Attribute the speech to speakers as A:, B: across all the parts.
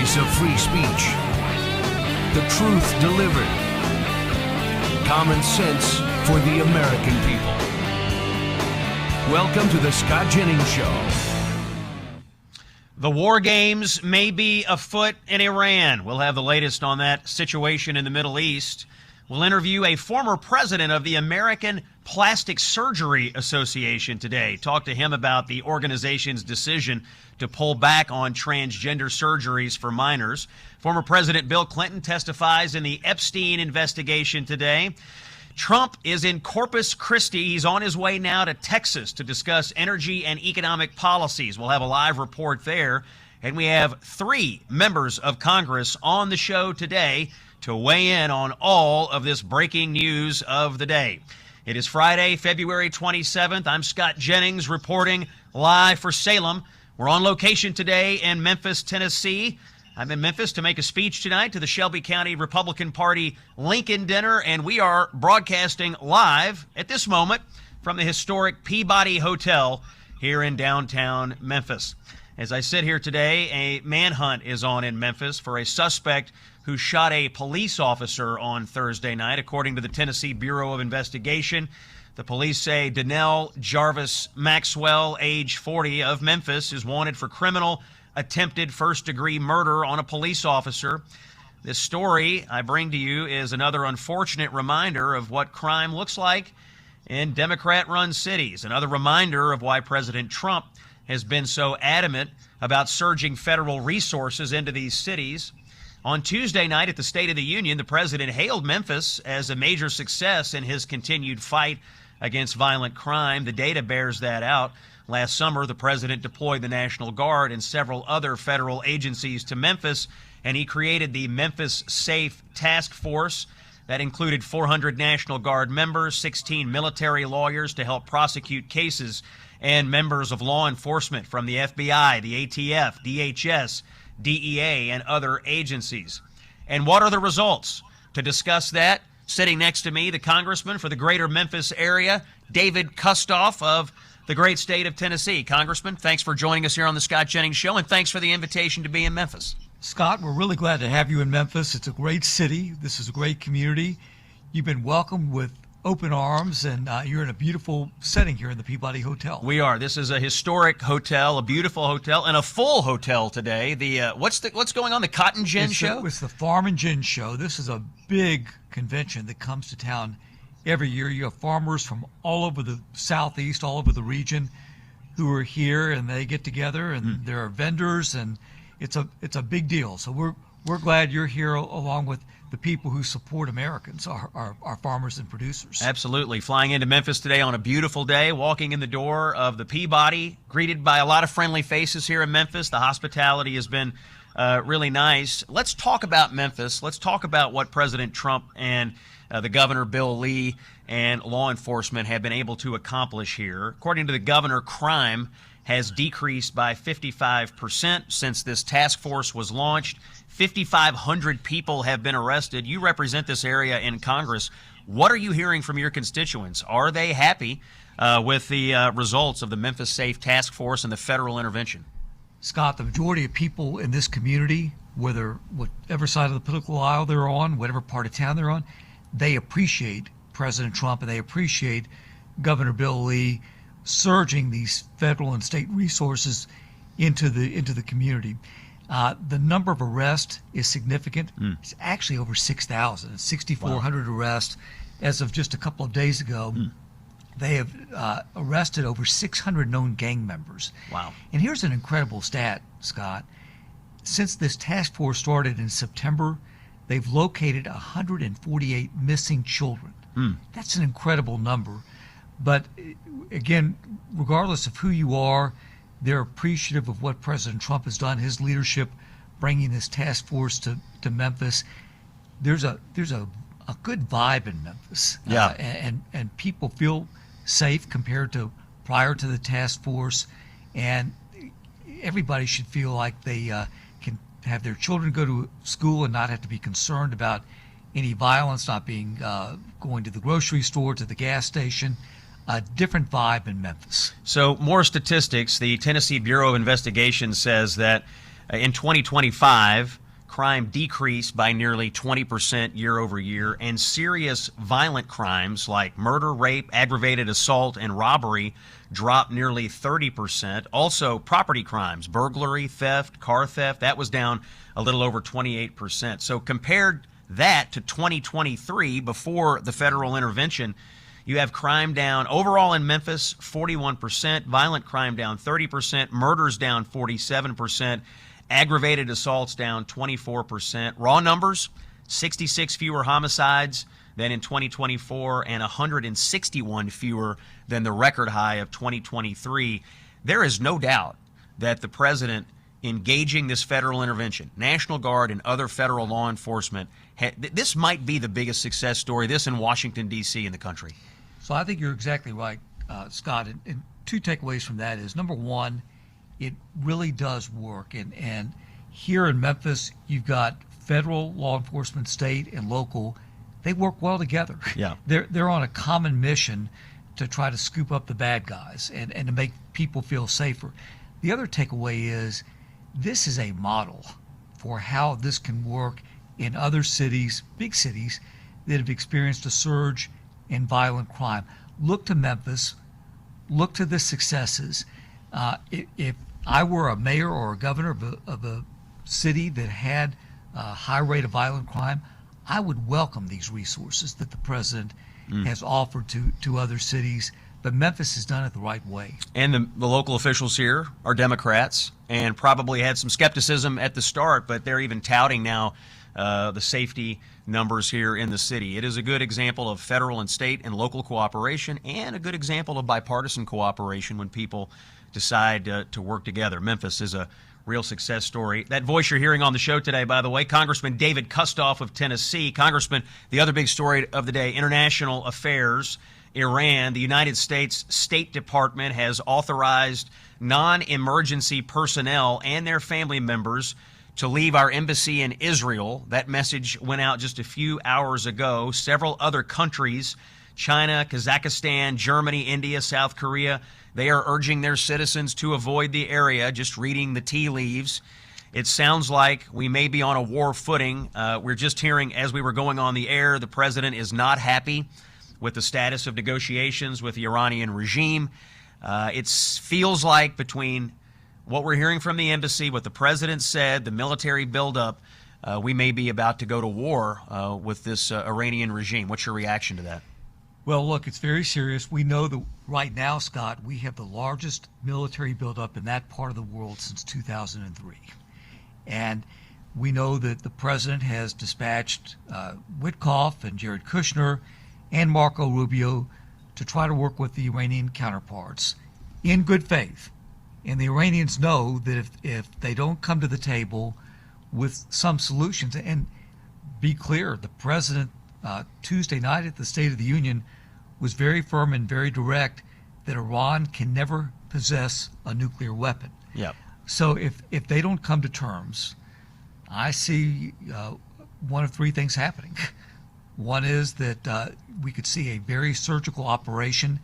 A: voice of free speech. The truth delivered. Common sense for the American people. Welcome to the Scott Jennings Show.
B: The war games may be afoot in Iran. We'll have the latest on that situation in the Middle East. We'll interview a former president of the American Plastic Surgery Association today. Talk to him about the organization's decision to pull back on transgender surgeries for minors. Former President Bill Clinton testifies in the Epstein investigation today. Trump is in Corpus Christi. He's on his way now to Texas to discuss energy and economic policies. We'll have a live report there. And we have 3 members of Congress on the show today to weigh in on all of this breaking news of the day. It is Friday, February 27th. I'm Scott Jennings reporting live for Salem. We're on location today in Memphis, Tennessee. I'm in Memphis to make a speech tonight to the Shelby County Republican Party Lincoln Dinner, and we are broadcasting live at this moment from the historic Peabody Hotel here in downtown Memphis. As I sit here today, a manhunt is on in Memphis for a suspect who shot a police officer on Thursday night, according to the Tennessee Bureau of Investigation. The police say Donnell Jarvis Maxwell, age 40, of Memphis, is wanted for criminal attempted first-degree murder on a police officer. This story I bring to you is another unfortunate reminder of what crime looks like in Democrat-run cities, another reminder of why President Trump has been so adamant about surging federal resources into these cities. On Tuesday night at the State of the Union, the president hailed Memphis as a major success in his continued fight against violent crime. The data bears that out. Last summer, the president deployed the National Guard and several other federal agencies to Memphis, and he created the Memphis Safe Task Force that included 400 National Guard members, 16 military lawyers to help prosecute cases, and members of law enforcement from the FBI, the ATF, DHS, DEA, and other agencies. And what are the results? To discuss that, sitting next to me, the congressman for the greater Memphis area, David Kustoff of the great state of Tennessee. Congressman, thanks for joining us here on the Scott Jennings Show, and thanks for the invitation to be in Memphis.
C: Scott, we're really glad to have you in Memphis. It's a great city. This is a great community. You've been welcomed with open arms, and you're in a beautiful setting here in the Peabody Hotel.
B: We are. This is a historic hotel, a beautiful hotel, and a full hotel today. The what's going on? The Cotton Gin Show?
C: It's the Farm and Gin Show. This is a big convention that comes to town every year. You have farmers from all over the Southeast, all over the region, who are here, and they get together, and there are vendors, and it's a big deal. So we're glad you're here, along with the people who support Americans, our farmers and producers.
B: Absolutely. Flying into Memphis today on a beautiful day, walking in the door of the Peabody, greeted by a lot of friendly faces here in Memphis. The hospitality has been really nice. Let's talk about Memphis. Let's talk about what President Trump and the governor, Bill Lee, and law enforcement have been able to accomplish here. According to the governor, crime has decreased by 55% since this task force was launched. 5,500 people have been arrested. You represent this area in Congress. What are you hearing from your constituents? Are they happy with the results of the Memphis Safe Task Force and the federal intervention?
C: Scott, the majority of people in this community, whatever side of the political aisle they're on, whatever part of town they're on, they appreciate President Trump, and they appreciate Governor Bill Lee surging these federal and state resources into the community. The number of arrests is significant. It's actually over 6,000. 6,400 arrests as of just a couple of days ago. They have arrested over 600 known gang members.
B: Wow. And
C: here's an incredible stat, Scott. Since this task force started in September, they've located 148 missing children. That's an incredible number. But again, regardless of who you are, they're appreciative of what President Trump has done, his leadership, bringing this task force to Memphis. There's a good vibe in Memphis.
B: Yeah.
C: And people feel safe compared to prior to the task force. And everybody should feel like they can have their children go to school and not have to be concerned about any violence, not being going to the grocery store, to the gas station. A different vibe in Memphis.
B: So more statistics. The Tennessee Bureau of Investigation says that In 2025, crime decreased by nearly 20% year over year, and serious violent crimes like murder, rape, aggravated assault, and robbery dropped nearly 30%. Also, property crimes, burglary, theft, car theft, that was down a little over 28%. So compared that to 2023, before the federal intervention, you have crime down overall in Memphis 41%, violent crime down 30%, murders down 47%, aggravated assaults down 24%. Raw numbers, 66 fewer homicides than in 2024 and 161 fewer than the record high of 2023. There is no doubt that the president engaging this federal intervention, National Guard and other federal law enforcement, this might be the biggest success story, this in Washington, D.C. in the country.
C: So I think you're exactly right, Scott. And two takeaways from that is, number one, it really does work. And here in Memphis, you've got federal law enforcement, state and local. They work well together.
B: Yeah.
C: They're on a common mission to try to scoop up the bad guys and to make people feel safer. The other takeaway is this is a model for how this can work in other cities, big cities, that have experienced a surge in violent crime. Look to Memphis. Look to the successes. If I were a mayor or a governor of a city that had a high rate of violent crime, I would welcome these resources that the president has offered to other cities. But Memphis has done it the right way.
B: And the local officials here are Democrats and probably had some skepticism at the start, but they're even touting now the safety numbers here in the city. It is a good example of federal and state and local cooperation, and a good example of bipartisan cooperation when people decide to work together. Memphis is a real success story. That voice you're hearing on the show today, by the way, Congressman David Kustoff of Tennessee. Congressman, the other big story of the day, international affairs, Iran. The United States State Department has authorized non-emergency personnel and their family members to leave our embassy in Israel. That message went out just a few hours ago. Several other countries, China, Kazakhstan, Germany, India, South Korea, they are urging their citizens to avoid the area. Just reading the tea leaves, it sounds like we may be on a war footing. We're just hearing as we were going on the air, the president is not happy with the status of negotiations with the Iranian regime. It feels like between what we're hearing from the embassy, what the president said, the military buildup, we may be about to go to war with this Iranian regime. What's your reaction to that?
C: Well, look, it's very serious. We know that right now, Scott, we have the largest military buildup in that part of the world since 2003. And we know that the president has dispatched Witkoff and Jared Kushner and Marco Rubio to try to work with the Iranian counterparts in good faith. And the Iranians know that if they don't come to the table with some solutions, and be clear, the president Tuesday night at the State of the Union was very firm and very direct that Iran can never possess a nuclear weapon.
B: Yep.
C: So if they don't come to terms, I see one of three things happening. One is that we could see a very surgical operation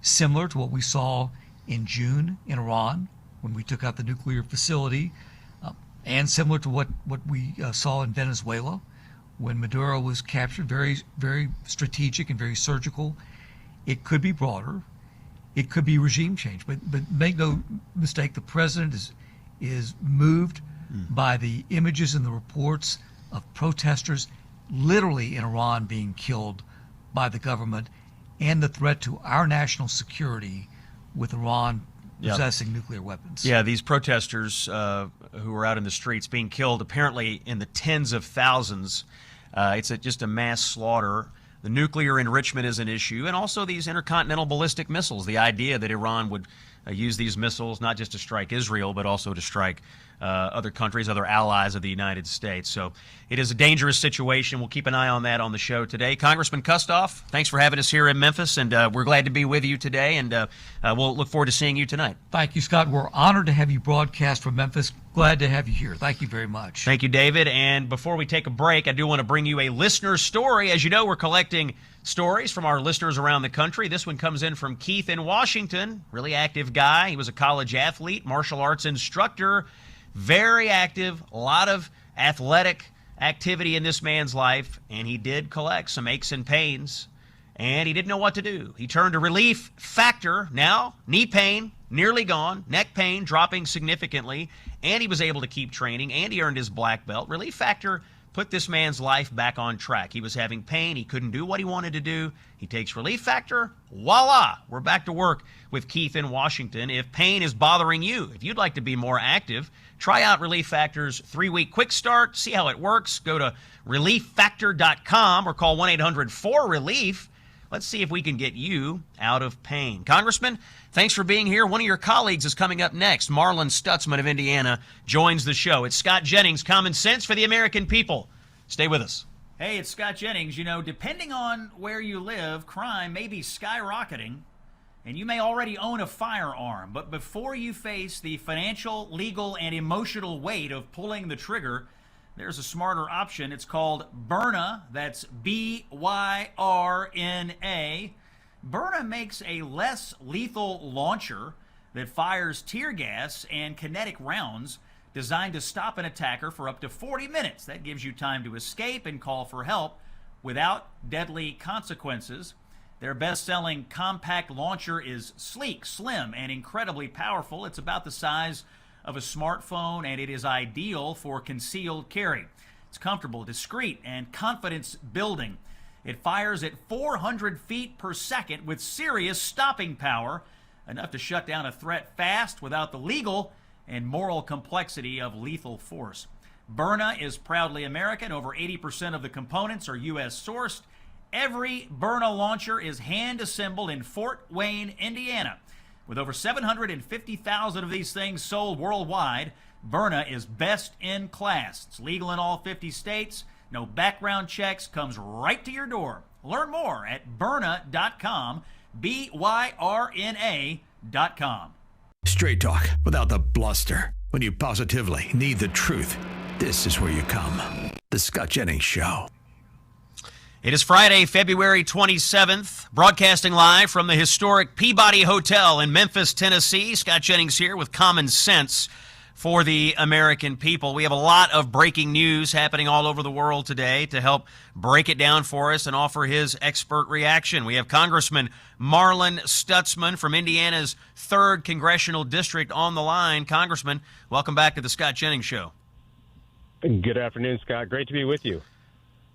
C: similar to what we saw in June in Iran when we took out the nuclear facility, and similar to what we saw in Venezuela when Maduro was captured. Very, very strategic and very surgical. It could be broader. It could be regime change. But make no mistake, the president is moved by the images and the reports of protesters literally in Iran being killed by the government, and the threat to our national security with Iran possessing nuclear weapons.
B: Yeah, these protesters who were out in the streets being killed apparently in the tens of thousands. It's just a mass slaughter. The nuclear enrichment is an issue, and also these intercontinental ballistic missiles. The idea that Iran would use these missiles not just to strike Israel, but also to strike other countries, other allies of the United States. So it is a dangerous situation. We'll keep an eye on that on the show today. Congressman Kustoff, thanks for having us here in Memphis, and we're glad to be with you today, and we'll look forward to seeing you tonight.
C: Thank you, Scott. We're honored to have you broadcast from Memphis. Glad to have you here. Thank you very much.
B: Thank you, David. And before we take a break, I do want to bring you a listener story. As you know, we're collecting stories from our listeners around the country. This one comes in from Keith in Washington. Really active guy. He was a college athlete, martial arts instructor, Very active, a lot of athletic activity in this man's life, and he did collect some aches and pains, and he didn't know what to do. He turned to Relief Factor. Now, knee pain nearly gone, neck pain dropping significantly, and he was able to keep training, and he earned his black belt. Relief Factor put this man's life back on track. He was having pain. He couldn't do what he wanted to do. He takes Relief Factor. Voila! We're back to work with Keith in Washington. If pain is bothering you, if you'd like to be more active, try out Relief Factor's 3-week quick start. See how it works. Go to relieffactor.com or call 1-800-4RELIEF. Let's see if we can get you out of pain. Congressman, thanks for being here. One of your colleagues is coming up next. Marlon Stutzman of Indiana joins the show. It's Scott Jennings, Common Sense for the American People. Stay with us.
D: Hey, it's Scott Jennings. You know, depending on where you live, crime may be skyrocketing, and you may already own a firearm. But before you face the financial, legal, and emotional weight of pulling the trigger, there's a smarter option. It's called Byrna. That's B-Y-R-N-A. Byrna makes a less lethal launcher that fires tear gas and kinetic rounds designed to stop an attacker for up to 40 minutes. That gives you time to escape and call for help without deadly consequences. Their best-selling compact launcher is sleek, slim, and incredibly powerful. It's about the size of a smartphone, and it is ideal for concealed carry. It's comfortable, discreet, and confidence-building. It fires at 400 feet per second with serious stopping power, enough to shut down a threat fast without the legal and moral complexity of lethal force. Byrna is proudly American. Over 80% of the components are U.S. sourced. Every Byrna launcher is hand-assembled in Fort Wayne, Indiana. With over 750,000 of these things sold worldwide, Byrna is best in class. It's legal in all 50 states. No background checks. Comes right to your door. Learn more at Byrna.com, Byrna.com.
E: Straight talk without the bluster. When you positively need the truth, this is where you come. The Scott Jennings Show.
B: It is Friday, February 27th, broadcasting live from the historic Peabody Hotel in Memphis, Tennessee. Scott Jennings here with Common Sense for the American People. We have a lot of breaking news happening all over the world today. To help break it down for us and offer his expert reaction, we have Congressman Marlon Stutzman from Indiana's 3rd Congressional District on the line. Congressman, welcome back to the Scott Jennings Show.
F: Good afternoon, Scott. Great to be with you.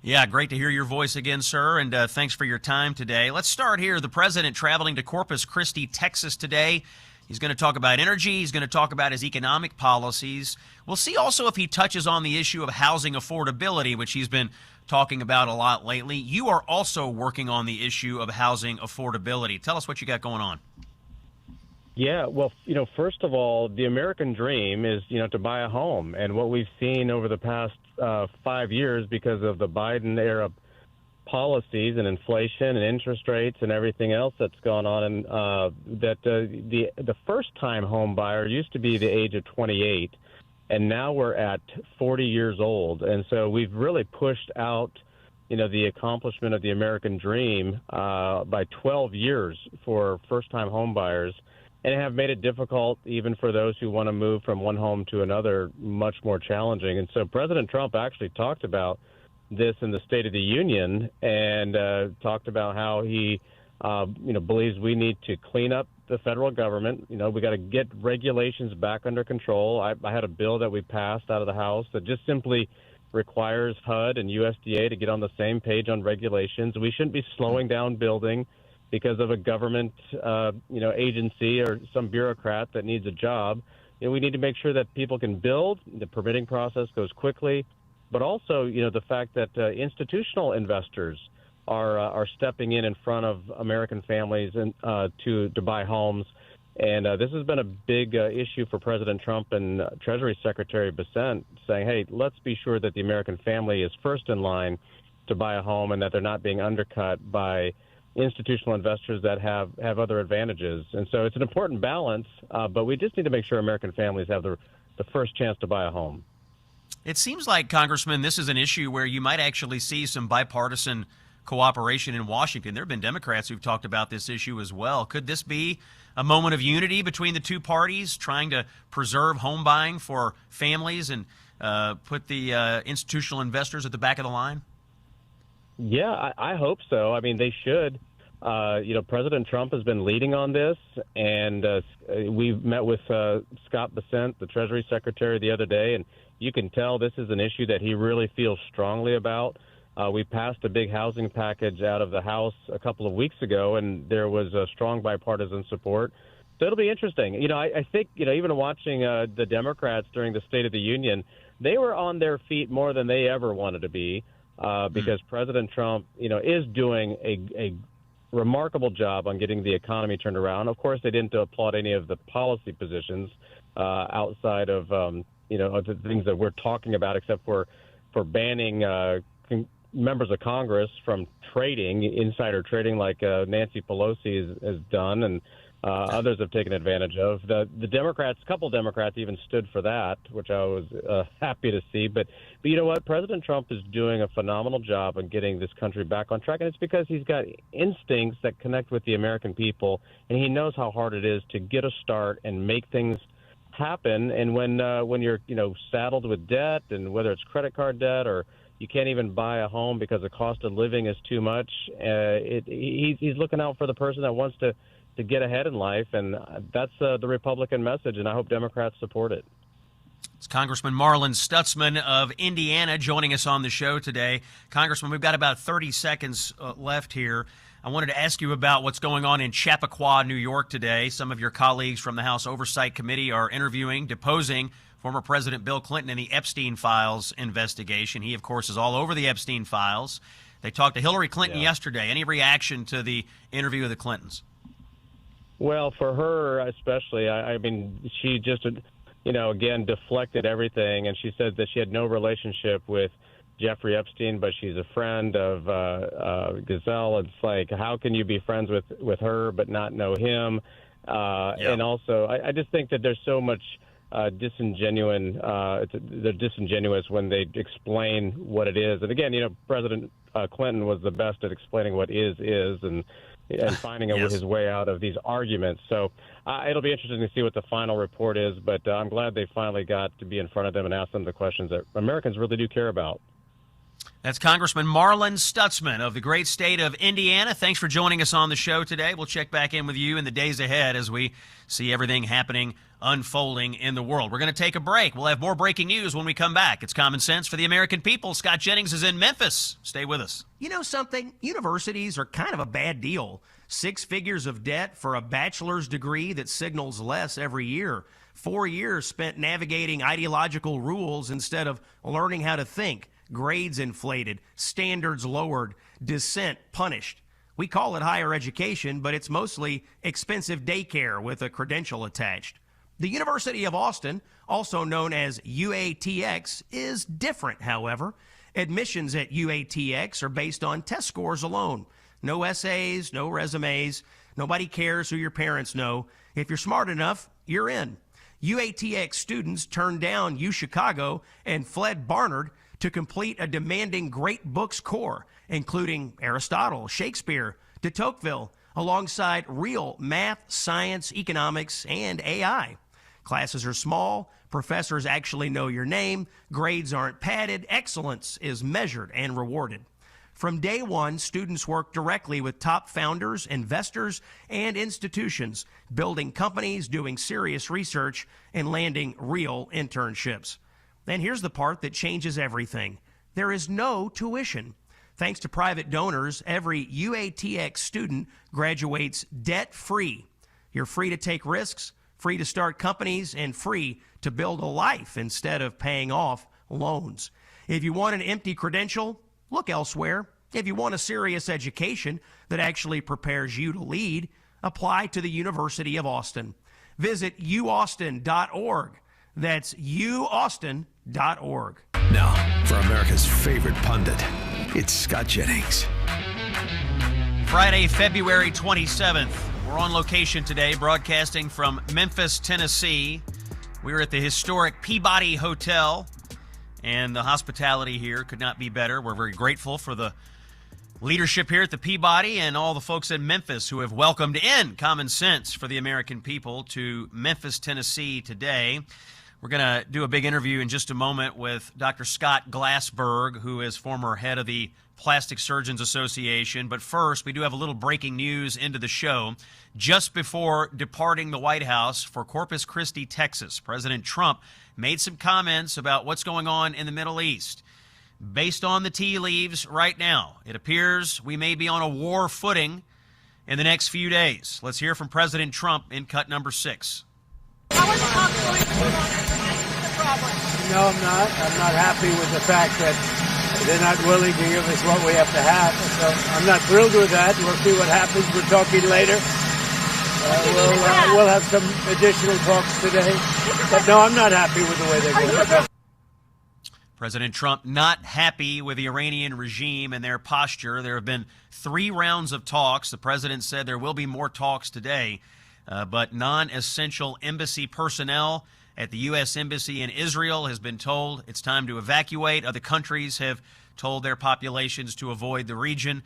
B: Yeah, great to hear your voice again, sir, and thanks for your time today. Let's start here. The president traveling to Corpus Christi, Texas today. He's going to talk about energy. He's going to talk about his economic policies. We'll see also if he touches on the issue of housing affordability, which he's been talking about a lot lately. You are also working on the issue of housing affordability. Tell us what you got going on.
F: Yeah, well, first of all, the American dream is, to buy a home. And what we've seen over the past 5 years because of the Biden-era policies and inflation and interest rates and everything else that's gone on, and that the first-time home buyer used to be the age of 28, and now we're at 40 years old. And so we've really pushed out, the accomplishment of the American dream by 12 years for first-time home buyers, and have made it difficult even for those who want to move from one home to another, much more challenging. And so President Trump actually talked about this in the State of the Union, and talked about how he, believes we need to clean up the federal government. We got to get regulations back under control. I had a bill that we passed out of the House that just simply requires HUD and USDA to get on the same page on regulations. We shouldn't be slowing down building because of a government, agency or some bureaucrat that needs a job. We need to make sure that people can build. The permitting process goes quickly, but also, the fact that institutional investors are stepping in front of American families and to buy homes. And this has been a big issue for President Trump and Treasury Secretary Bessent, saying, hey, let's be sure that the American family is first in line to buy a home and that they're not being undercut by institutional investors that have other advantages. And so it's an important balance, but we just need to make sure American families have the first chance to buy a home.
B: It seems like, Congressman, this is an issue where you might actually see some bipartisan cooperation in Washington. There have been Democrats who've talked about this issue as well. Could this be a moment of unity between the two parties, trying to preserve home buying for families and put the institutional investors at the back of the line?
F: Yeah, I hope so. I mean, they should. President Trump has been leading on this, and we met with Scott Bessent, the Treasury Secretary, the other day, and you can tell this is an issue that he really feels strongly about. We passed a big housing package out of the House a couple of weeks ago, and there was a strong bipartisan support. So it'll be interesting. I think, even watching the Democrats during the State of the Union, they were on their feet more than they ever wanted to be because President Trump, is doing a remarkable job on getting the economy turned around. Of course, they didn't applaud any of the policy positions outside of, of the things that we're talking about, except for banning members of Congress from trading, insider trading, like Nancy Pelosi has done, and others have taken advantage of. The Democrats, a couple Democrats even stood for that, which I was happy to see. But you know what? President Trump is doing a phenomenal job of getting this country back on track, and it's because he's got instincts that connect with the American people, and he knows how hard it is to get a start and make things happen. And when you're saddled with debt, and whether it's credit card debt or you can't even buy a home because the cost of living is too much, he's looking out for the person that wants to get ahead in life, and that's the Republican message, and I hope Democrats support it.
B: It's Congressman Marlin Stutzman of Indiana joining us on the show today. Congressman, we've got about 30 seconds left here. I wanted to ask you about what's going on in Chappaqua, New York today. Some of your colleagues from the House Oversight Committee are deposing former President Bill Clinton in the Epstein Files investigation. He, of course, is all over the Epstein Files. They talked to Hillary Clinton yesterday. Any reaction to the interview of the Clintons?
F: Well, for her especially, I mean, she just, again, deflected everything, and she said that she had no relationship with Jeffrey Epstein, but she's a friend of Gazelle. It's like, how can you be friends with her but not know him? And also, I just think that there's so much disingenuous. They're disingenuous when they explain what it is. And again, President Clinton was the best at explaining what is, and finding his way out of these arguments. So it'll be interesting to see what the final report is, but I'm glad they finally got to be in front of them and ask them the questions that Americans really do care about.
B: That's Congressman Marlin Stutzman of the great state of Indiana. Thanks for joining us on the show today. We'll check back in with you in the days ahead as we see everything happening, unfolding in the world. We're going to take a break. We'll have more breaking news when we come back. It's Common Sense for the American people. Scott Jennings is in Memphis. Stay with us.
G: You know something? Universities are kind of a bad deal. 6 figures of debt for a bachelor's degree that signals less every year. 4 years spent navigating ideological rules instead of learning how to think. Grades inflated, standards lowered, dissent punished. We call it higher education, but it's mostly expensive daycare with a credential attached. The University of Austin, also known as UATX, is different, however. Admissions at UATX are based on test scores alone. No essays, no resumes. Nobody cares who your parents know. If you're smart enough, you're in. UATX students turned down UChicago and fled Barnard to complete a demanding great books core, including Aristotle, Shakespeare, de Tocqueville, alongside real math, science, economics, and AI. Classes are small, professors actually know your name, grades aren't padded, excellence is measured and rewarded. From day one, students work directly with top founders, investors, and institutions, building companies, doing serious research, and landing real internships. And here's the part that changes everything. There is no tuition. Thanks to private donors, every UATX student graduates debt-free. You're free to take risks, free to start companies, and free to build a life instead of paying off loans. If you want an empty credential, look elsewhere. If you want a serious education that actually prepares you to lead, apply to the University of Austin. Visit uaustin.org. That's uaustin.org.
E: Now, for America's favorite pundit, it's Scott Jennings.
B: Friday, February 27th. We're on location today, broadcasting from Memphis, Tennessee. We're at the historic Peabody Hotel, and the hospitality here could not be better. We're very grateful for the Leadership here at the Peabody and all the folks in Memphis who have welcomed in common sense for the American people to Memphis, Tennessee today. We're going to do a big interview in just a moment with Dr. Scott Glassberg, who is former head of the Plastic Surgeons Association. But first, we do have a little breaking news into the show. Just before departing the White House for Corpus Christi, Texas, President Trump made some comments about what's going on in the Middle East. Based on the tea leaves right now, it appears we may be on a war footing in the next few days. Let's hear from President Trump in cut number 6.
H: How are the talks going the problem?
I: No, I'm not. I'm not happy with the fact that they're not willing to give us what we have to have. So I'm not thrilled with that. We'll see what happens. We're talking later. We'll have some additional talks today. But no, I'm not happy with the way they're going.
B: President Trump not happy with the Iranian regime and their posture. There have been 3 rounds of talks. The president said there will be more talks today, but non-essential embassy personnel at the U.S. Embassy in Israel has been told it's time to evacuate. Other countries have told their populations to avoid the region.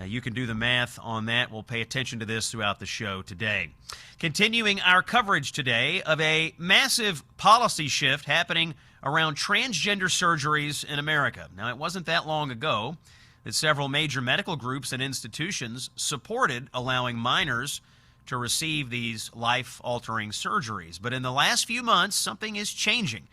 B: You can do the math on that. We'll pay attention to this throughout the show today. Continuing our coverage today of a massive policy shift happening around transgender surgeries in America. Now, it wasn't that long ago that several major medical groups and institutions supported allowing minors to receive these life-altering surgeries. But in the last few months, something is changing.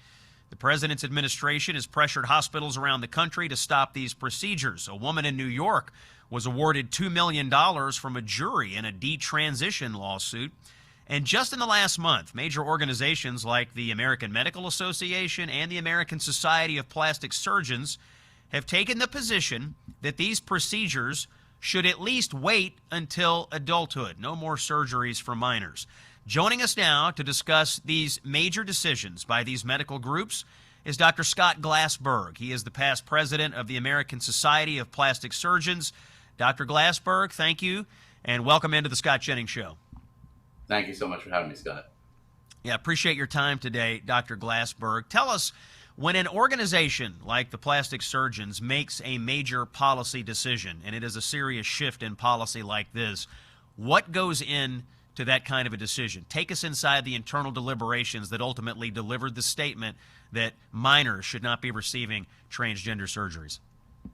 B: The president's administration has pressured hospitals around the country to stop these procedures. A woman in New York was awarded $2 million from a jury in a detransition lawsuit. And just in the last month, major organizations like the American Medical Association and the American Society of Plastic Surgeons have taken the position that these procedures should at least wait until adulthood. No more surgeries for minors. Joining us now to discuss these major decisions by these medical groups is Dr. Scott Glassberg. He is the past president of the American Society of Plastic Surgeons. Dr. Glassberg, thank you, and welcome into the Scott Jennings Show.
J: Thank you so much for having me, Scott.
B: Yeah, appreciate your time today, Dr. Glassberg. Tell us, when an organization like the Plastic Surgeons makes a major policy decision, and it is a serious shift in policy like this, what goes into that kind of a decision? Take us inside the internal deliberations that ultimately delivered the statement that minors should not be receiving transgender surgeries.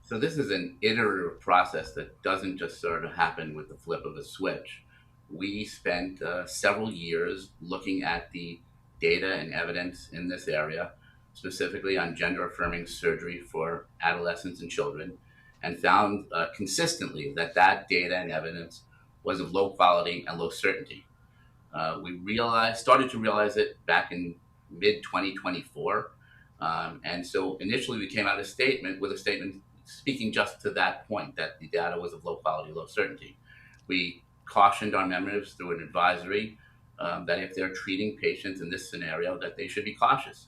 J: So this is an iterative process that doesn't just sort of happen with the flip of a switch. We spent several years looking at the data and evidence in this area, specifically on gender-affirming surgery for adolescents and children, and found consistently that data and evidence was of low quality and low certainty. We started to realize it back in mid-2024, and so initially we came out with a statement speaking just to that point, that the data was of low quality, low certainty. We cautioned our members through an advisory that if they're treating patients in this scenario, that they should be cautious,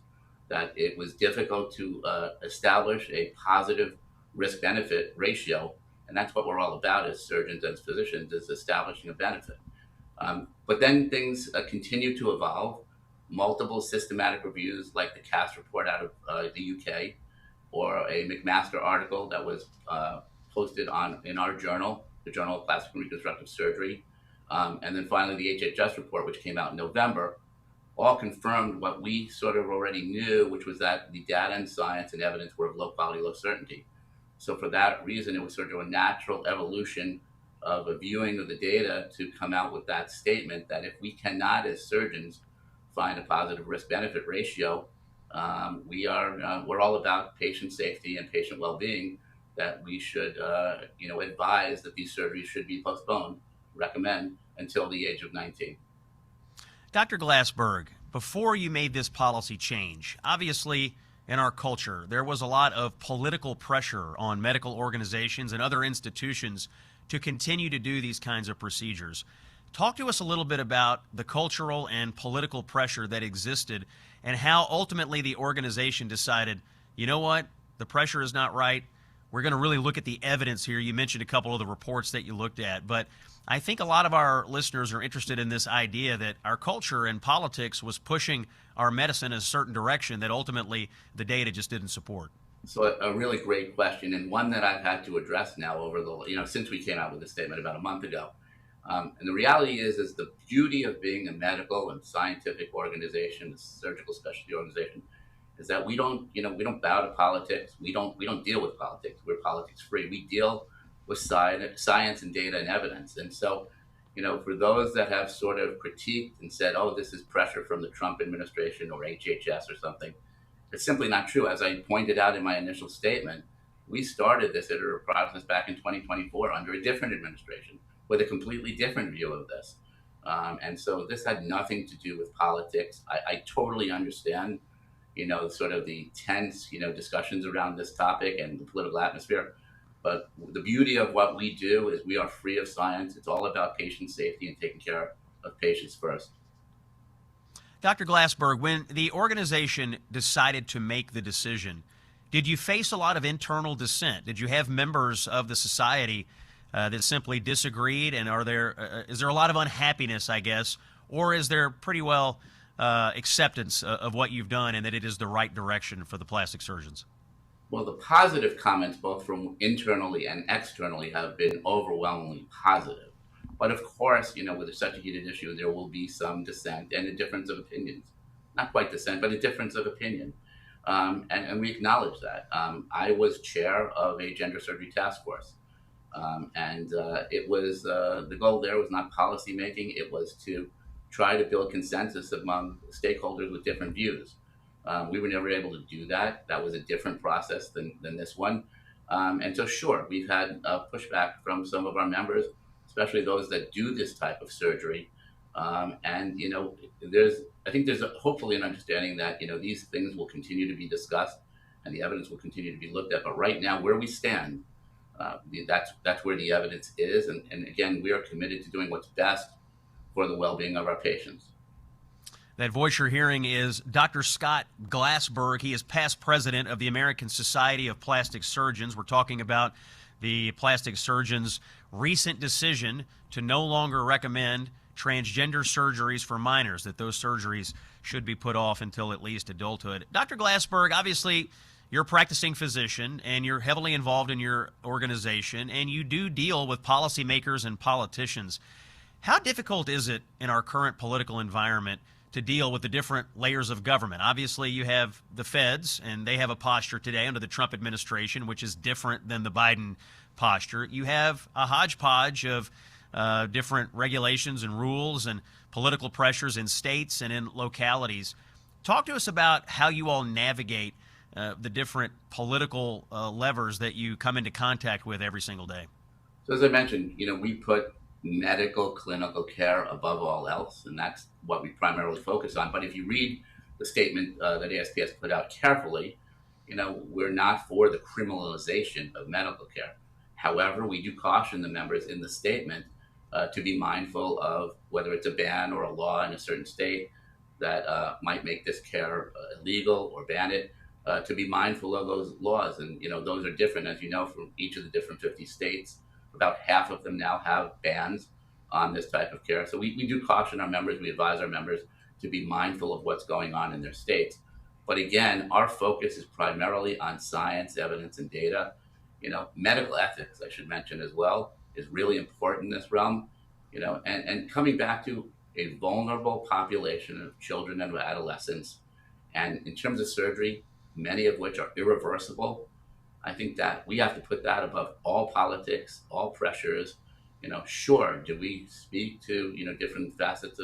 J: that it was difficult to establish a positive risk-benefit ratio, and that's what we're all about as surgeons and physicians, is establishing a benefit. But then things continue to evolve. Multiple systematic reviews like the Cass report out of the UK, or a McMaster article that was posted in our journal, the Journal of Plastic and Reconstructive Surgery, and then finally the HHS report, which came out in November, all confirmed what we sort of already knew, which was that the data and science and evidence were of low quality, low certainty. So for that reason, it was sort of a natural evolution of a viewing of the data to come out with that statement that if we cannot, as surgeons, find a positive risk-benefit ratio, we're all about patient safety and patient well-being, that we should, advise that these surgeries should be postponed, recommend, until the age of 19.
B: Dr. Glassberg, before you made this policy change, obviously in our culture, there was a lot of political pressure on medical organizations and other institutions to continue to do these kinds of procedures. Talk to us a little bit about the cultural and political pressure that existed and how ultimately the organization decided, you know what, the pressure is not right. We're going to really look at the evidence here. You mentioned a couple of the reports that you looked at, but I think a lot of our listeners are interested in this idea that our culture and politics was pushing our medicine in a certain direction that ultimately the data just didn't support.
J: So a really great question, and one that I've had to address now over the, since we came out with this statement about a month ago. And the reality is the beauty of being a medical and scientific organization, a surgical specialty organization, is that we don't bow to politics. We don't deal with politics. We're politics free. We deal with science and data and evidence. And so, for those that have sort of critiqued and said, oh, this is pressure from the Trump administration or HHS or something, it's simply not true. As I pointed out in my initial statement, we started this iterative process back in 2024 under a different administration with a completely different view of this. And so this had nothing to do with politics. I totally understand, sort of the tense, discussions around this topic and the political atmosphere. But the beauty of what we do is we are free of science. It's all about patient safety and taking care of patients first.
B: Dr. Glassberg, when the organization decided to make the decision, did you face a lot of internal dissent? Did you have members of the society that simply disagreed? And is there a lot of unhappiness, I guess, or is there pretty well acceptance of what you've done and that it is the right direction for the plastic surgeons?
J: Well, the positive comments, both from internally and externally, have been overwhelmingly positive. But of course, with such a heated issue, there will be some dissent and a difference of opinions. Not quite dissent, but a difference of opinion. And we acknowledge that. I was chair of a gender surgery task force. And it was, the goal there was not policy making, it was to try to build consensus among stakeholders with different views. We were never able to do that. That was a different process than this one. And so sure, we've had pushback from some of our members, especially those that do this type of surgery. And, I think there's hopefully an understanding that, these things will continue to be discussed and the evidence will continue to be looked at. But right now, where we stand, that's where the evidence is. And again, we are committed to doing what's best for the well-being of our patients.
B: That voice you're hearing is Dr. Scott Glassberg. He is past president of the American Society of Plastic Surgeons. We're talking about the plastic surgeons' recent decision to no longer recommend transgender surgeries for minors, that those surgeries should be put off until at least adulthood. Dr. Glassberg, obviously, you're a practicing physician and you're heavily involved in your organization, and you do deal with policymakers and politicians. How difficult is it in our current political environment to deal with the different layers of government? Obviously, you have the feds, and they have a posture today under the Trump administration, which is different than the Biden posture. You have a hodgepodge of different regulations and rules and political pressures in states and in localities. Talk to us about how you all navigate the different political levers that you come into contact with every single day.
J: So as I mentioned, we put medical clinical care above all else, and that's what we primarily focus on. But if you read the statement that ASPS put out carefully, we're not for the criminalization of medical care. However, we do caution the members in the statement to be mindful of whether it's a ban or a law in a certain state that might make this care illegal or ban it, to be mindful of those laws. And, those are different, as you know, from each of the different 50 states. About half of them now have bans on this type of care. So we do caution our members, we advise our members to be mindful of what's going on in their states. But again, our focus is primarily on science, evidence, and data. Medical ethics, I should mention as well, is really important in this realm. And coming back to a vulnerable population of children and adolescents, and in terms of surgery, many of which are irreversible, I think that we have to put that above all politics, all pressures. Sure, do we speak to, different facets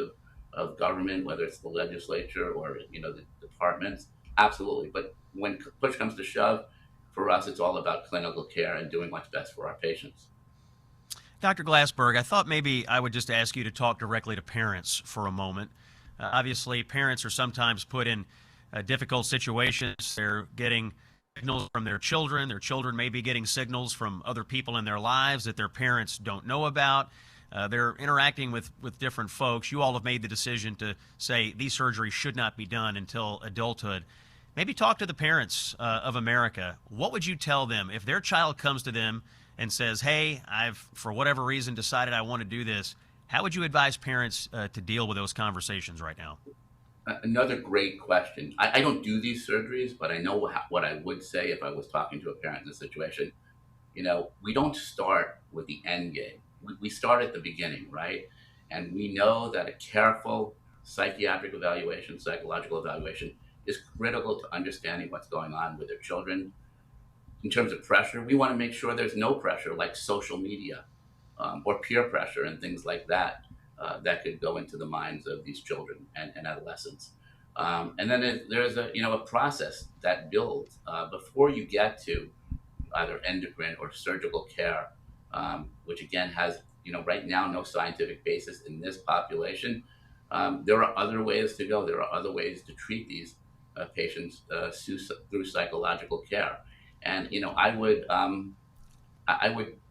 J: of government, whether it's the legislature or, the departments? Absolutely. But when push comes to shove, for us, it's all about clinical care and doing what's best for our patients.
B: Dr. Glassberg, I thought maybe I would just ask you to talk directly to parents for a moment. Obviously, parents are sometimes put in difficult situations. They're getting signals from their children. Their children may be getting signals from other people in their lives that their parents don't know about. They're interacting with different folks. You all have made the decision to say these surgeries should not be done until adulthood. Maybe talk to the parents of America. What would you tell them if their child comes to them and says, hey, I've, for whatever reason, decided I want to do this? How would you advise parents to deal with those conversations right now?
J: Another great question. I don't do these surgeries, but I know what I would say if I was talking to a parent in this situation. We don't start with the end game. We start at the beginning, right? And we know that a careful psychiatric evaluation, psychological evaluation is critical to understanding what's going on with their children. In terms of pressure, we want to make sure there's no pressure like social media or peer pressure and things like that that could go into the minds of these children and adolescents. And then there's a process that builds before you get to either endocrine or surgical care, which again has right now no scientific basis in this population. There are other ways to go. There are other ways to treat these patients through psychological care. And I would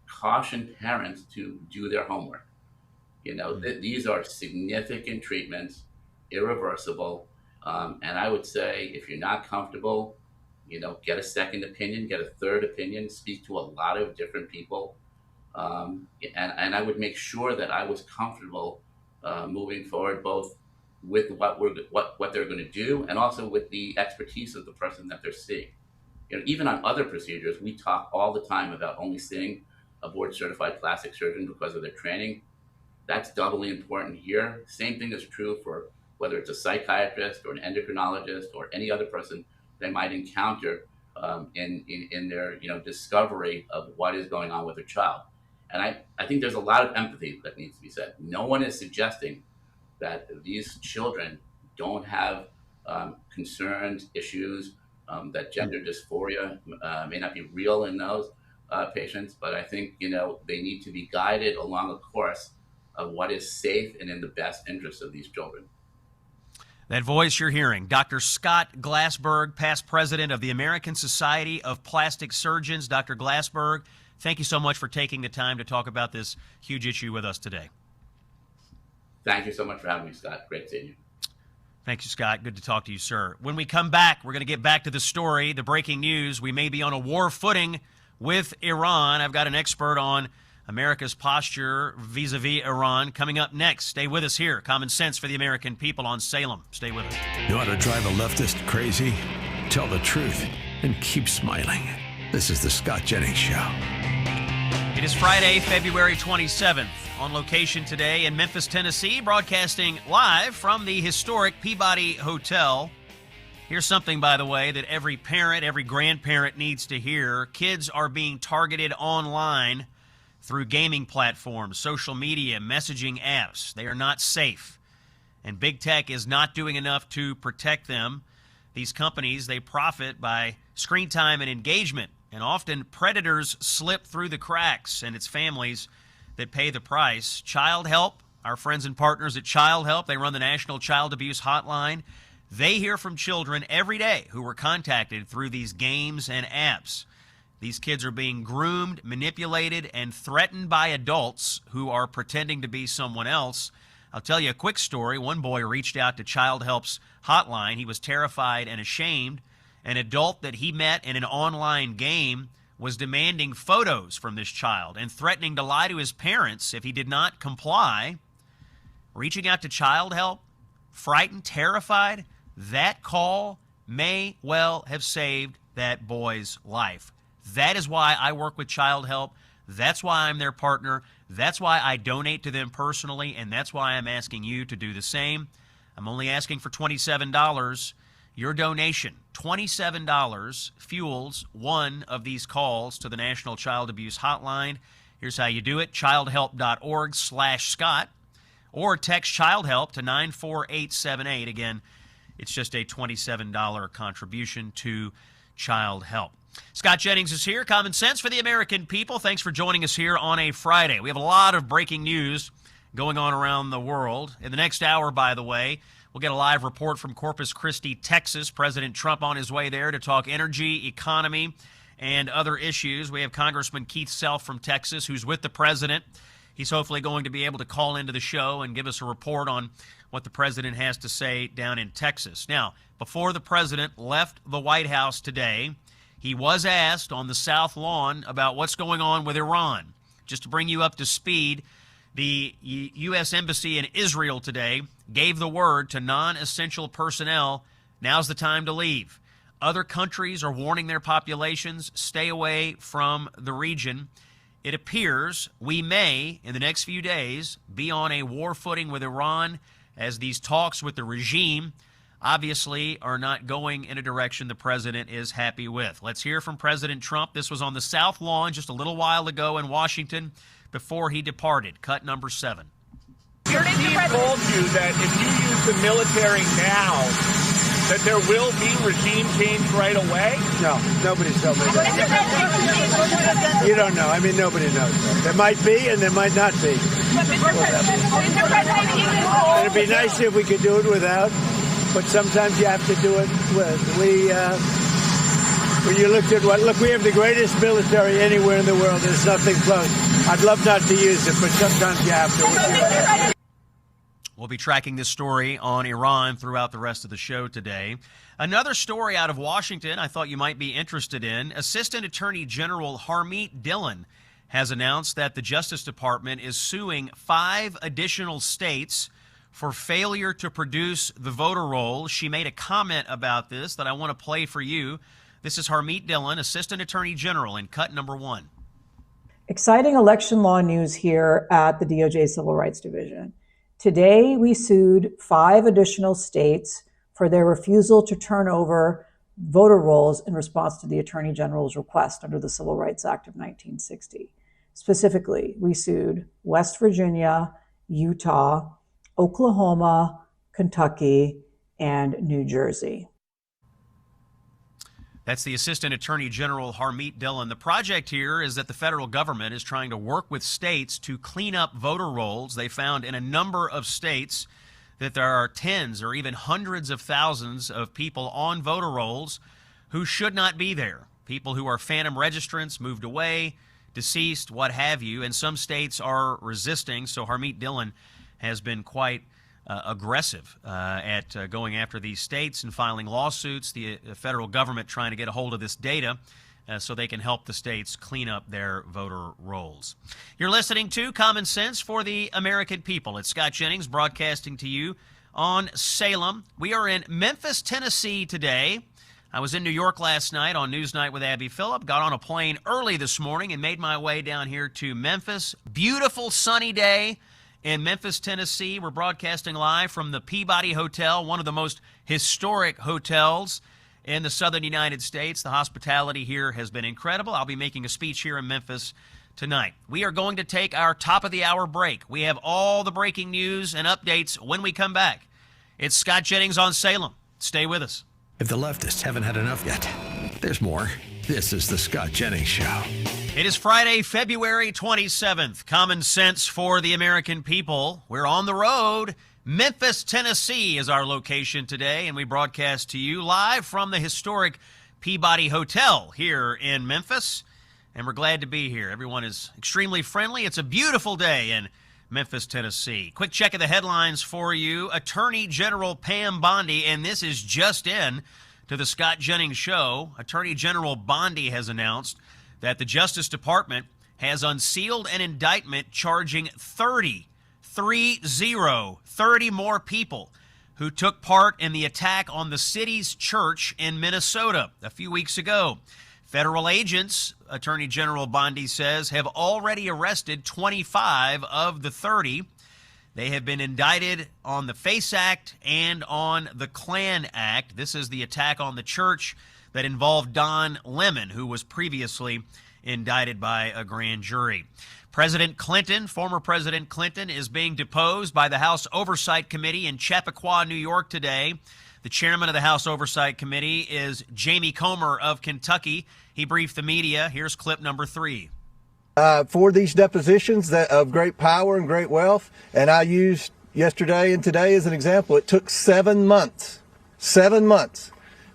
J: caution parents to do their homework. These are significant treatments, irreversible, and I would say if you're not comfortable, get a second opinion, get a third opinion, speak to a lot of different people, and I would make sure that I was comfortable moving forward, both with what they're going to do and also with the expertise of the person that they're seeing. Even on other procedures, we talk all the time about only seeing a board-certified plastic surgeon because of their training. That's doubly important here. Same thing is true for whether it's a psychiatrist or an endocrinologist or any other person they might encounter in their discovery of what is going on with their child. And I think there's a lot of empathy that needs to be said. No one is suggesting that these children don't have concerns, issues, that gender dysphoria may not be real in those patients, but I think they need to be guided along a course of what is safe and in the best interest of these children.
B: That voice you're hearing, Dr. Scott Glassberg, past president of the American Society of Plastic Surgeons. Dr. Glassberg, thank you so much for taking the time to talk about this huge issue with us today.
J: Thank you so much for having me, Scott. Great seeing you.
B: Thank you, Scott. Good to talk to you, sir. When we come back, we're going to get back to the story, the breaking news. We may be on a war footing with Iran. I've got an expert on America's posture vis-a-vis Iran coming up next. Stay with us here. Common Sense for the American People on Salem. Stay with us.
E: You want to drive a leftist crazy? Tell the truth and keep smiling. This is the Scott Jennings Show.
B: It is Friday, February 27th. On location today in Memphis, Tennessee, broadcasting live from the historic Peabody Hotel. Here's something, by the way, that every parent, every grandparent needs to hear. Kids are being targeted online through gaming platforms, social media, messaging apps. They are not safe. And big tech is not doing enough to protect them. These companies, they profit by screen time and engagement. And often predators slip through the cracks, and it's families that pay the price. Child Help, our friends and partners at Child Help, they run the National Child Abuse Hotline. They hear from children every day who were contacted through these games and apps. These kids are being groomed, manipulated, and threatened by adults who are pretending to be someone else. I'll tell you a quick story. One boy reached out to Child Help's hotline. He was terrified and ashamed. An adult that he met in an online game was demanding photos from this child and threatening to lie to his parents if he did not comply. Reaching out to Child Help, frightened, terrified, that call may well have saved that boy's life. That is why I work with Child Help. That's why I'm their partner. That's why I donate to them personally, and that's why I'm asking you to do the same. I'm only asking for $27. Your donation, $27, fuels one of these calls to the National Child Abuse Hotline. Here's how you do it, childhelp.org/Scott, or text Child Help to 94878. Again, it's just a $27 contribution to Child Help. Scott Jennings is here, Common Sense for the American People. Thanks for joining us here on a Friday. We have a lot of breaking news going on around the world. In the next hour, by the way, we'll get a live report from Corpus Christi, Texas. President Trump on his way there to talk energy, economy, and other issues. We have Congressman Keith Self from Texas, who's with the president. He's hopefully going to be able to call into the show and give us a report on what the president has to say down in Texas. Now, before the president left the White House today, he was asked on the South Lawn about what's going on with Iran. Just to bring you up to speed, the U.S. Embassy in Israel today gave the word to non-essential personnel, now's the time to leave. Other countries are warning their populations, stay away from the region. It appears we may, in the next few days, be on a war footing with Iran, as these talks with the regime obviously are not going in a direction the president is happy with. Let's hear from President Trump. This was on the South Lawn just a little while ago in Washington before he departed. Cut number 7.
K: Your team told you that if you use the military now, that there will be regime change right away?
I: No, nobody's told me that. You don't know. I mean, nobody knows. There might be and there might not be. It'd be nice if we could do it without, but sometimes you have to do it with. When you looked at we have the greatest military anywhere in the world. There's nothing close. I'd love not to use it, but sometimes you have to.
B: We'll be tracking this story on Iran throughout the rest of the show today. Another story out of Washington I thought you might be interested in. Assistant Attorney General Harmeet Dillon has announced that the Justice Department is suing 5 additional states for failure to produce the voter rolls. She made a comment about this that I want to play for you. This is Harmeet Dillon, Assistant Attorney General, in cut number 1.
L: Exciting election law news here at the DOJ Civil Rights Division. Today, we sued 5 additional states for their refusal to turn over voter rolls in response to the Attorney General's request under the Civil Rights Act of 1960. Specifically, we sued West Virginia, Utah, Oklahoma, Kentucky, and New Jersey.
B: That's the Assistant Attorney General Harmeet Dillon. The project here is that the federal government is trying to work with states to clean up voter rolls. They found in a number of states that there are tens or even hundreds of thousands of people on voter rolls who should not be there. People who are phantom registrants, moved away, deceased, what have you, and some states are resisting. So Harmeet Dillon has been quite aggressive at going after these states and filing lawsuits, the federal government trying to get a hold of this data so they can help the states clean up their voter rolls. You're listening to Common Sense for the American People. It's Scott Jennings broadcasting to you on Salem. We are in Memphis, Tennessee today. I was in New York last night on Newsnight with Abby Phillip, got on a plane early this morning and made my way down here to Memphis. Beautiful sunny day in Memphis, Tennessee. We're broadcasting live from the Peabody Hotel, one of the most historic hotels in the southern United States. The hospitality here has been incredible. I'll be making a speech here in Memphis tonight. We are going to take our top-of-the-hour break. We have all the breaking news and updates when we come back. It's Scott Jennings on Salem. Stay with us.
E: If the leftists haven't had enough yet, there's more. This is the Scott Jennings Show.
B: It is Friday, February 27th. Common Sense for the American People. We're on the road. Memphis, Tennessee is our location today, and we broadcast to you live from the historic Peabody Hotel here in Memphis. And we're glad to be here. Everyone is extremely friendly. It's a beautiful day in Memphis, Tennessee. Quick check of the headlines for you. Attorney General Pam Bondi, and this is just in to the Scott Jennings Show. Attorney General Bondi has announced that the Justice Department has unsealed an indictment charging 30 more people who took part in the attack on the city's church in Minnesota a few weeks ago. Federal agents, Attorney General Bondi says, have already arrested 25 of the 30. They have been indicted on the FACE Act and on the Klan Act. This is the attack on the church that involved Don Lemon, who was previously indicted by a grand jury. President Clinton, former President Clinton, is being deposed by the House Oversight Committee in Chappaqua, New York today. The chairman of the House Oversight Committee is Jamie Comer of Kentucky. He briefed the media. Here's clip number 3.
M: For these depositions of great power and great wealth, and I used yesterday and today as an example, it took 7 months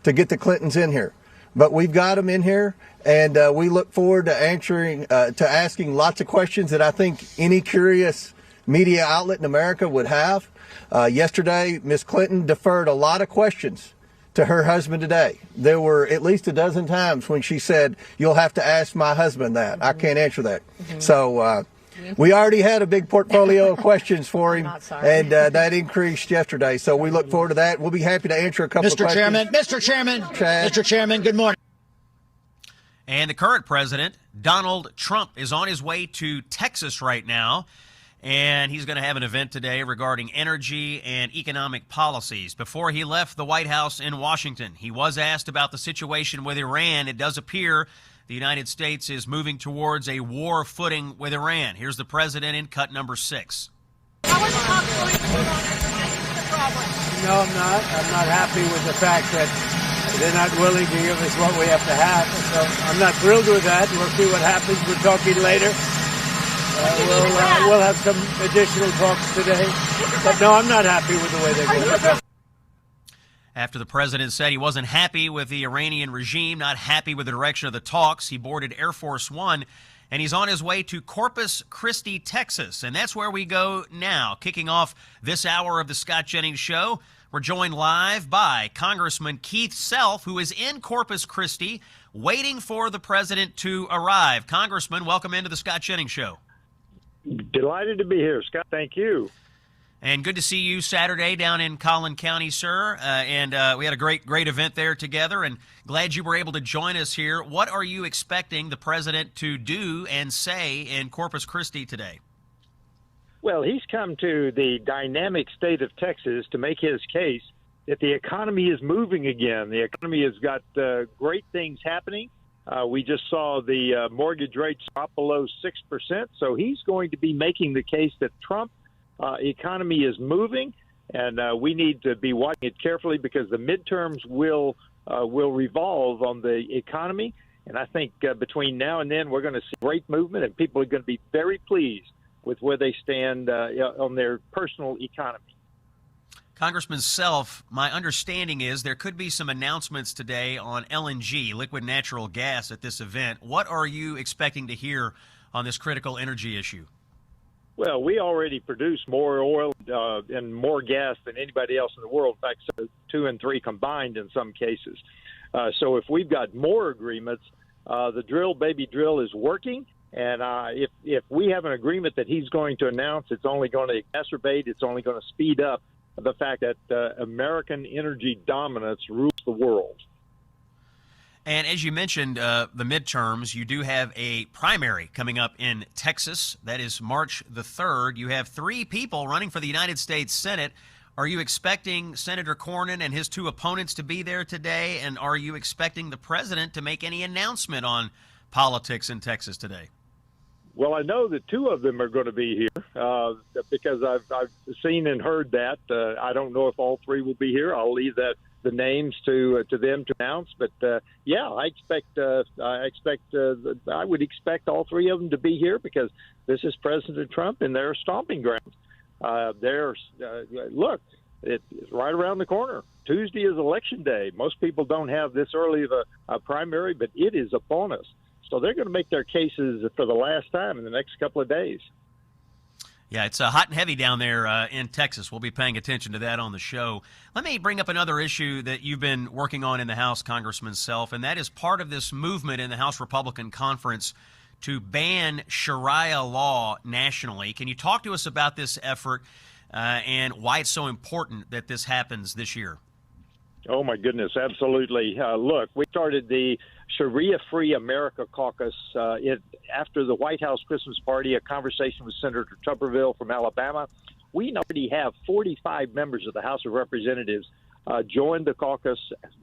M: to get the Clintons in here. But we've got them in here, and we look forward to asking lots of questions that I think any curious media outlet in America would have. Yesterday, Ms. Clinton deferred a lot of questions to her husband today. There were at least a dozen times when she said, "You'll have to ask my husband that. I can't answer that." So We already had a big portfolio of questions for him, and that increased yesterday. So we look forward to that. We'll be happy to answer a couple of questions.
N: Mr. Chairman, good morning.
B: And the current president, Donald Trump, is on his way to Texas right now, and he's going to have an event today regarding energy and economic policies. Before he left the White House in Washington, he was asked about the situation with Iran. It does appear the United States is moving towards a war footing with Iran. Here's the president in cut number 6.
H: How are the talks going tonight? What's the problem?
I: No, I'm not. I'm not happy with the fact that they're not willing to give us what we have to have. So I'm not thrilled with that. We'll see what happens. We're talking later. We'll have some additional talks today. But no, I'm not happy with the way they're going.
B: After the president said he wasn't happy with the Iranian regime, not happy with the direction of the talks, he boarded Air Force One, and he's on his way to Corpus Christi, Texas. And that's where we go now. Kicking off this hour of the Scott Jennings Show, we're joined live by Congressman Keith Self, who is in Corpus Christi, waiting for the president to arrive. Congressman, welcome into the Scott Jennings Show.
O: Delighted to be here, Scott. Thank you.
B: And good to see you Saturday down in Collin County, sir. And we had a great event there together, and glad you were able to join us here. What are you expecting the president to do and say in Corpus Christi today?
O: Well, he's come to the dynamic state of Texas to make his case that the economy is moving again. The economy has got great things happening. We just saw the mortgage rates drop below 6%. So he's going to be making the case that Trump economy is moving, and we need to be watching it carefully because the midterms will revolve on the economy. And I think between now and then, we're going to see great movement, and people are going to be very pleased with where they stand on their personal economy.
B: Congressman Self, my understanding is there could be some announcements today on LNG, liquid natural gas, at this event. What are you expecting to hear on this critical energy issue?
O: Well, we already produce more oil and more gas than anybody else in the world. In fact, 2 and 3 combined in some cases. So if we've got more agreements, the baby drill is working. And if we have an agreement that he's going to announce, it's only going to exacerbate, it's only going to speed up the fact that American energy dominance rules the world.
B: And as you mentioned, the midterms, you do have a primary coming up in Texas. That is March the 3rd. You have 3 people running for the United States Senate. Are you expecting Senator Cornyn and his 2 opponents to be there today? And are you expecting the president to make any announcement on politics in Texas today?
O: Well, I know that 2 of them are going to be here because I've seen and heard that. I don't know if all 3 will be here. I'll leave the names to them to announce. But yeah, I would expect all 3 of them to be here because this is President Trump and their stomping ground. Look, it's right around the corner. Tuesday is election day. Most people don't have this early of a primary, but it is upon us. So they're going to make their cases for the last time in the next couple of days.
B: Yeah, it's hot and heavy down there in Texas. We'll be paying attention to that on the show. Let me bring up another issue that you've been working on in the House, Congressman Self, and that is part of this movement in the House Republican Conference to ban Sharia law nationally. Can you talk to us about this effort and why it's so important that this happens this year?
O: Oh, my goodness, absolutely. Look, we started the Sharia-Free America Caucus after the White House Christmas party, a conversation with Senator Tuberville from Alabama. We already have 45 members of the House of Representatives joined the caucus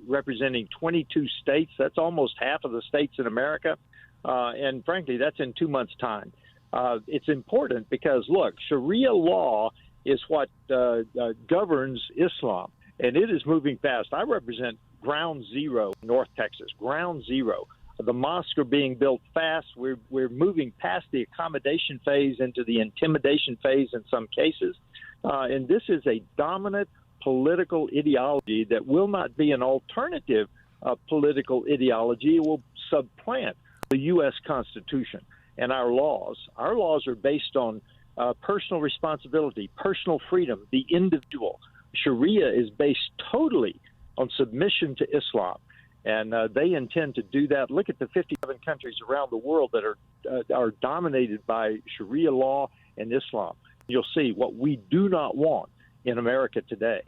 O: representing 22 states. That's almost half of the states in America. And frankly, that's in 2 months' time. It's important because, look, Sharia law is what governs Islam. And it is moving fast. I represent ground zero in North Texas, ground zero. The mosques are being built fast. We're moving past the accommodation phase into the intimidation phase in some cases. And this is a dominant political ideology that will not be an alternative political ideology. It will supplant the U.S. Constitution and our laws. Our laws are based on personal responsibility, personal freedom, the individual. Sharia is based totally on submission to Islam. And they intend to do that. Look at the 57 countries around the world that are dominated by Sharia law and Islam. You'll see what we do not want in America today.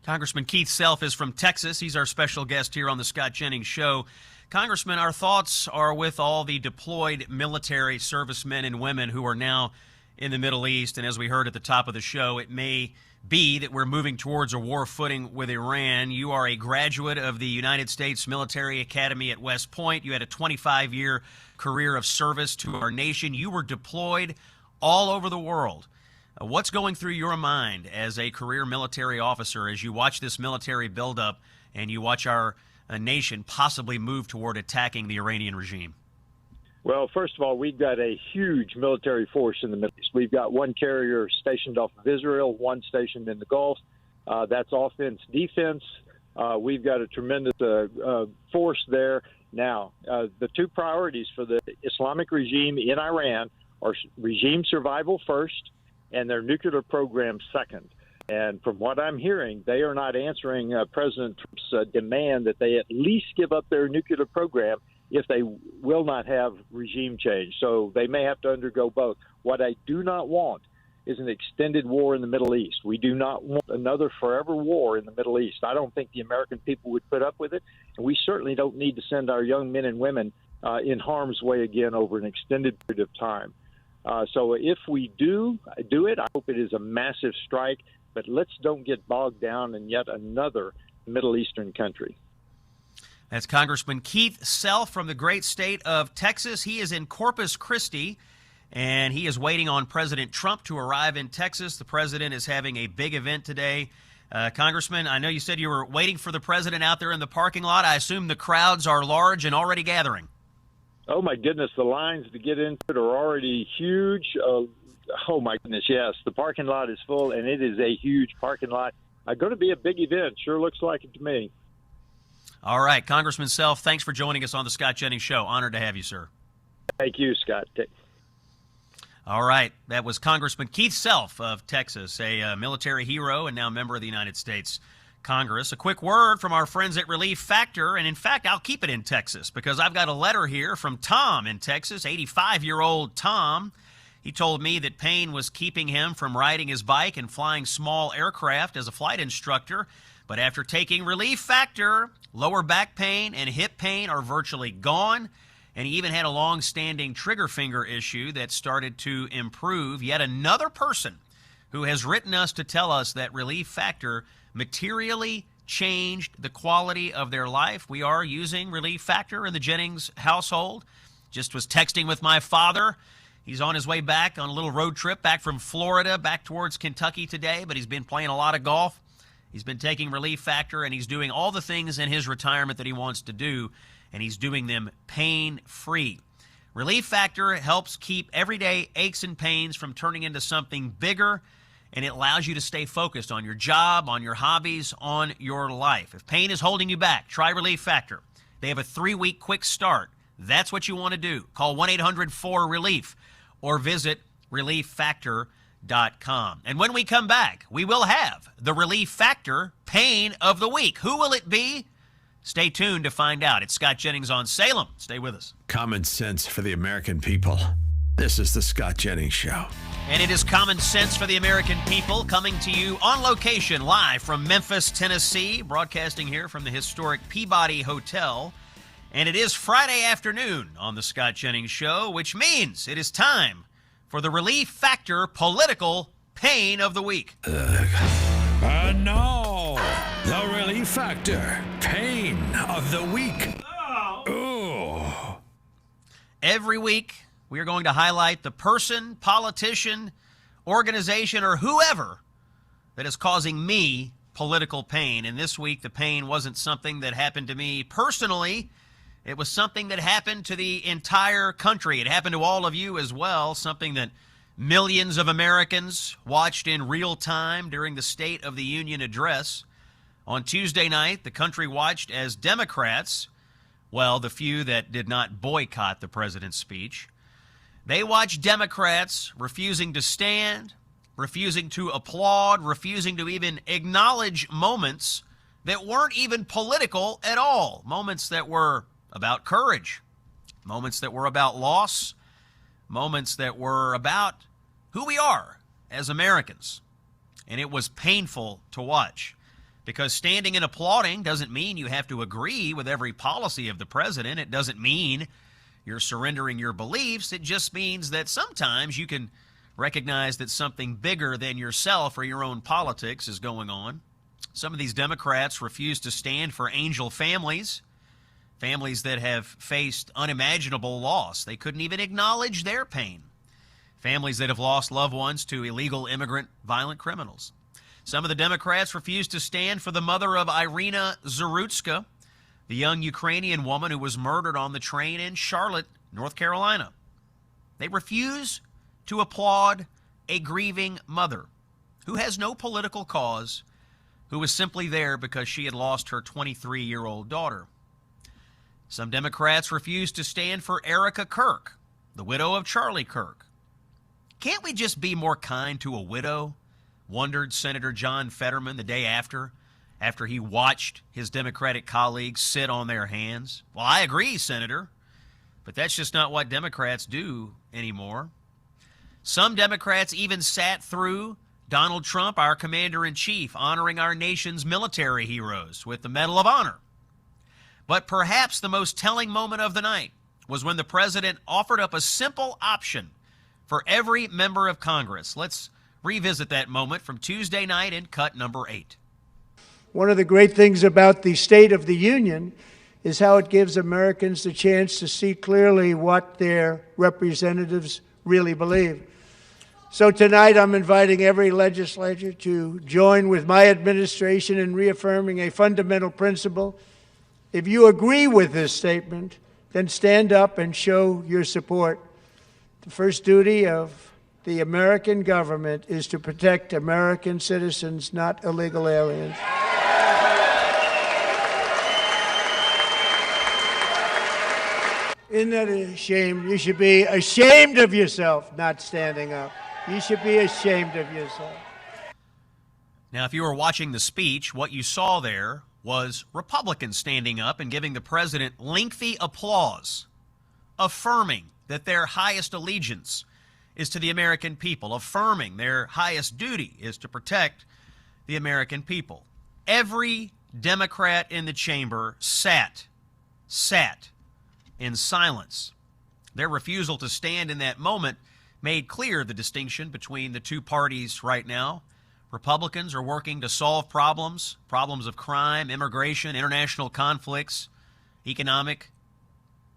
B: Congressman Keith Self is from Texas. He's our special guest here on the Scott Jennings Show. Congressman, our thoughts are with all the deployed military servicemen and women who are now in the Middle East. And as we heard at the top of the show, it may be that we're moving towards a war footing with Iran. You are a graduate of the United States Military Academy at West Point. You had a 25-year career of service to our nation. You were deployed all over the world. What's going through your mind as a career military officer as you watch this military buildup and you watch our nation possibly move toward attacking the Iranian regime?
O: Well, first of all, we've got a huge military force in the Middle East. We've got one carrier stationed off of Israel, one stationed in the Gulf. That's offense, defense. We've got a tremendous force there. Now, the two priorities for the Islamic regime in Iran are regime survival first and their nuclear program second. And from what I'm hearing, they are not answering President Trump's demand that they at least give up their nuclear program if they will not have regime change. So they may have to undergo both. What I do not want is an extended war in the Middle East. We do not want another forever war in the Middle East. I don't think the American people would put up with it. And we certainly don't need to send our young men and women in harm's way again over an extended period of time. So if we do it, I hope it is a massive strike, but let's don't get bogged down in yet another Middle Eastern country.
B: That's Congressman Keith Self from the great state of Texas. He is in Corpus Christi, and he is waiting on President Trump to arrive in Texas. The president is having a big event today. Congressman, I know you said you were waiting for the president out there in the parking lot. I assume the crowds are large and already gathering.
O: Oh, my goodness, the lines to get into it are already huge. Oh, my goodness, yes. The parking lot is full, and it is a huge parking lot. Going to be a big event. Sure looks like it to me.
B: All right. Congressman Self, thanks for joining us on the Scott Jennings Show. Honored to have you, sir.
O: Thank you, Scott.
B: All right. That was Congressman Keith Self of Texas, a military hero and now member of the United States Congress. A quick word from our friends at Relief Factor, and in fact, I'll keep it in Texas because I've got a letter here from Tom in Texas, 85-year-old Tom. He told me that pain was keeping him from riding his bike and flying small aircraft as a flight instructor, but after taking Relief Factor, lower back pain and hip pain are virtually gone, and he even had a long-standing trigger finger issue that started to improve. Yet another person who has written us to tell us that Relief Factor materially changed the quality of their life. We are using Relief Factor in the Jennings household. Just was texting with my father. He's on his way back on a little road trip back from Florida, back towards Kentucky today, but he's been playing a lot of golf. He's been taking Relief Factor, and he's doing all the things in his retirement that he wants to do, and he's doing them pain-free. Relief Factor helps keep everyday aches and pains from turning into something bigger, and it allows you to stay focused on your job, on your hobbies, on your life. If pain is holding you back, try Relief Factor. They have a 3-week quick start. That's what you want to do. Call 1-800-4RELIEF or visit ReliefFactor.com. And when we come back, we will have the Relief Factor Pain of the Week. Who will it be? Stay tuned to find out. It's Scott Jennings on Salem. Stay with us.
E: Common sense for the American people. This is the Scott Jennings Show.
B: And it is Common Sense for the American people, coming to you on location live from Memphis, Tennessee, broadcasting here from the historic Peabody Hotel. And it is Friday afternoon on the Scott Jennings Show, which means it is time for the Relief Factor Political Pain of the Week.
E: And now, the Relief Factor Pain of the Week. Ooh.
B: Every week, we are going to highlight the person, politician, organization, or whoever that is causing me political pain. And this week, the pain wasn't something that happened to me personally. It was something that happened to the entire country. It happened to all of you as well, something that millions of Americans watched in real time during the State of the Union address. On Tuesday night, the country watched as Democrats, well, the few that did not boycott the president's speech, they watched Democrats refusing to stand, refusing to applaud, refusing to even acknowledge moments that weren't even political at all, moments that were about courage, moments that were about loss, moments that were about who we are as Americans. And it was painful to watch, because standing and applauding doesn't mean you have to agree with every policy of the president. It doesn't mean you're surrendering your beliefs. It just means that sometimes you can recognize that something bigger than yourself or your own politics is going on. Some of these Democrats refuse to stand for angel families, families that have faced unimaginable loss. They couldn't even acknowledge their pain. Families that have lost loved ones to illegal immigrant violent criminals. Some of the Democrats refuse to stand for the mother of Irina Zarutska, the young Ukrainian woman who was murdered on the train in Charlotte, North Carolina. They refuse to applaud a grieving mother who has no political cause, who was simply there because she had lost her 23-year-old daughter. Some Democrats refuse to stand for Erica Kirk, the widow of Charlie Kirk. Can't we just be more kind to a widow? Wondered Senator John Fetterman the day after he watched his Democratic colleagues sit on their hands. Well, I agree, Senator, but that's just not what Democrats do anymore. Some Democrats even sat through Donald Trump, our commander-in-chief, honoring our nation's military heroes with the Medal of Honor. But perhaps the most telling moment of the night was when the president offered up a simple option for every member of Congress. Let's revisit that moment from Tuesday night in cut number 8.
I: One of the great things about the State of the Union is how it gives Americans the chance to see clearly what their representatives really believe. So tonight I'm inviting every legislator to join with my administration in reaffirming a fundamental principle. If you agree with this statement, then stand up and show your support. The first duty of the American government is to protect American citizens, not illegal aliens. Isn't that a shame? You should be ashamed of yourself not standing up. You should be ashamed of yourself.
B: Now, if you were watching the speech, what you saw there was Republicans standing up and giving the president lengthy applause, affirming that their highest allegiance is to the American people, affirming their highest duty is to protect the American people. Every Democrat in the chamber sat in silence. Their refusal to stand in that moment made clear the distinction between the two parties right now. Republicans are working to solve problems of crime, immigration, international conflicts, economic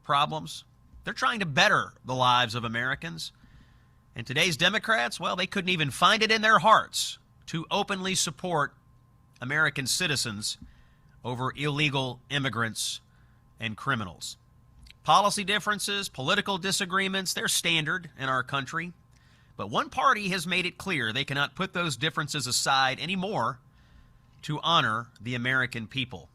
B: problems. They're trying to better the lives of Americans. And today's Democrats, well, they couldn't even find it in their hearts to openly support American citizens over illegal immigrants and criminals. Policy differences, political disagreements, they're standard in our country. But one party has made it clear they cannot put those differences aside anymore to honor the American people.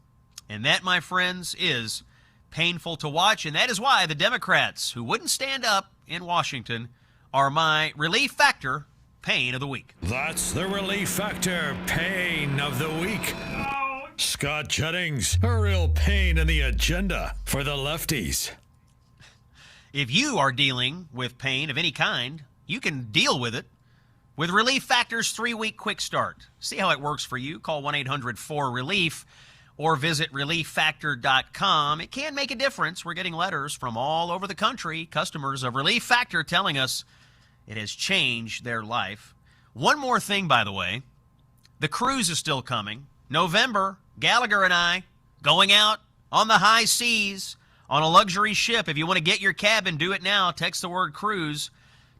B: And that, my friends, is painful to watch. And that is why the Democrats who wouldn't stand up in Washington are my Relief Factor Pain of the Week.
E: That's the Relief Factor Pain of the Week. Scott Jennings, a real pain in the agenda for the lefties.
B: If you are dealing with pain of any kind, you can deal with it with Relief Factor's 3-week quick start. See how it works for you. Call 1-800-4RELIEF or visit relieffactor.com. It can make a difference. We're getting letters from all over the country, customers of Relief Factor telling us it has changed their life. One more thing, by the way. The cruise is still coming. November, Gallagher and I going out on the high seas on a luxury ship. If you want to get your cabin, do it now. Text the word cruise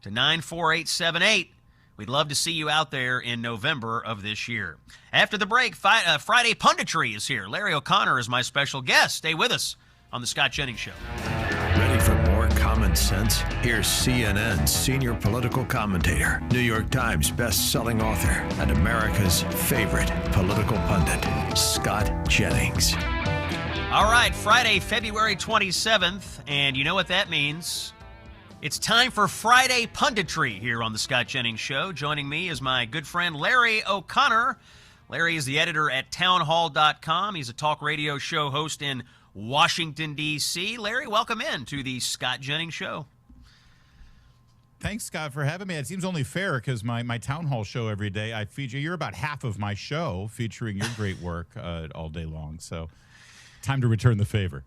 B: to 94878. We'd love to see you out there in November of this year. After the break, Friday Punditry is here. Larry O'Connor is my special guest. Stay with us on The Scott Jennings Show.
E: Ready for more common sense? Here's CNN's senior political commentator, New York Times best-selling author, and America's favorite political pundit, Scott Jennings.
B: All right, Friday, February 27th, and you know what that means. It's time for Friday Punditry here on The Scott Jennings Show. Joining me is my good friend Larry O'Connor. Larry is the editor at townhall.com. He's a talk radio show host in Washington, D.C. Larry, welcome in to the Scott Jennings Show.
P: Thanks, Scott, for having me. It seems only fair because my town hall show every day, I feature, you're about half of my show featuring your great work all day long. So time to return the favor.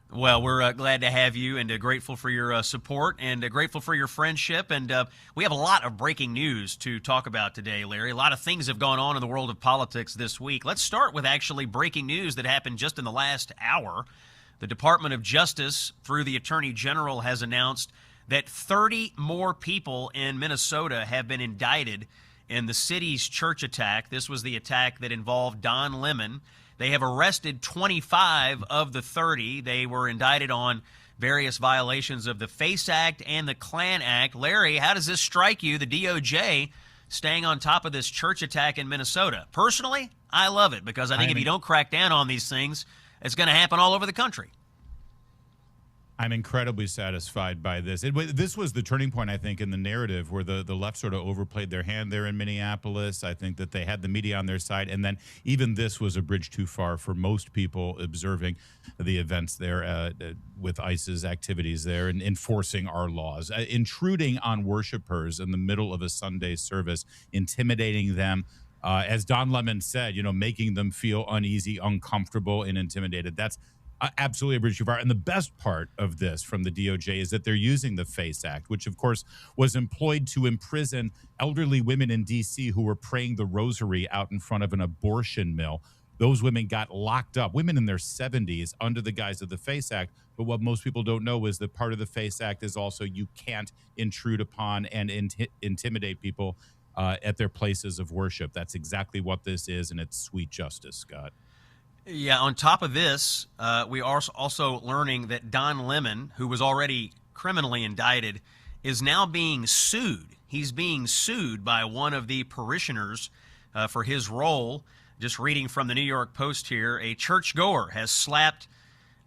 B: Well, we're glad to have you and grateful for your support and grateful for your friendship. And we have a lot of breaking news to talk about today, Larry. A lot of things have gone on in the world of politics this week. Let's start with actually breaking news that happened just in the last hour. The Department of Justice, through the Attorney General, has announced that 30 more people in Minnesota have been indicted in the city's church attack. This was the attack that involved Don Lemon. They have arrested 25 of the 30. They were indicted on various violations of the FACE Act and the Klan Act. Larry, how does this strike you, the DOJ staying on top of this church attack in Minnesota? Personally, I love it because I think if you don't crack down on these things, it's going to happen all over the country.
P: I'm incredibly satisfied by this. This was the turning point, I think, in the narrative where the left sort of overplayed their hand there in Minneapolis. I think that they had the media on their side. And then even this was a bridge too far for most people observing the events there with ICE's activities there and enforcing our laws, intruding on worshipers in the middle of a Sunday service, intimidating them. As Don Lemon said, making them feel uneasy, uncomfortable, and intimidated. That's absolutely a bridge too far. And the best part of this from the DOJ is that they're using the FACE Act, which, of course, was employed to imprison elderly women in D.C. who were praying the rosary out in front of an abortion mill. Those women got locked up, women in their 70s, under the guise of the FACE Act. But what most people don't know is that part of the FACE Act is also you can't intrude upon and intimidate people at their places of worship. That's exactly what this is, and it's sweet justice, Scott.
B: Yeah, on top of this, we are also learning that Don Lemon, who was already criminally indicted, is now being sued. He's being sued by one of the parishioners for his role. Just reading from the New York Post here, a churchgoer has slapped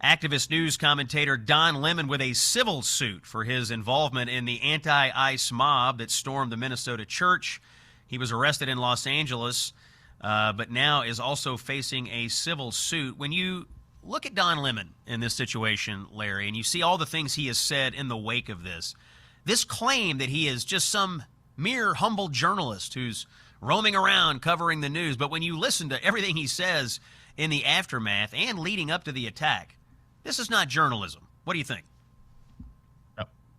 B: activist news commentator Don Lemon with a civil suit for his involvement in the anti-ICE mob that stormed the Minnesota church. He was arrested in Los Angeles, but now is also facing a civil suit. When you look at Don Lemon in this situation, Larry, and you see all the things he has said in the wake of this claim that he is just some mere humble journalist who's roaming around covering the news, but when you listen to everything he says in the aftermath and leading up to the attack, this is not journalism. What do you think?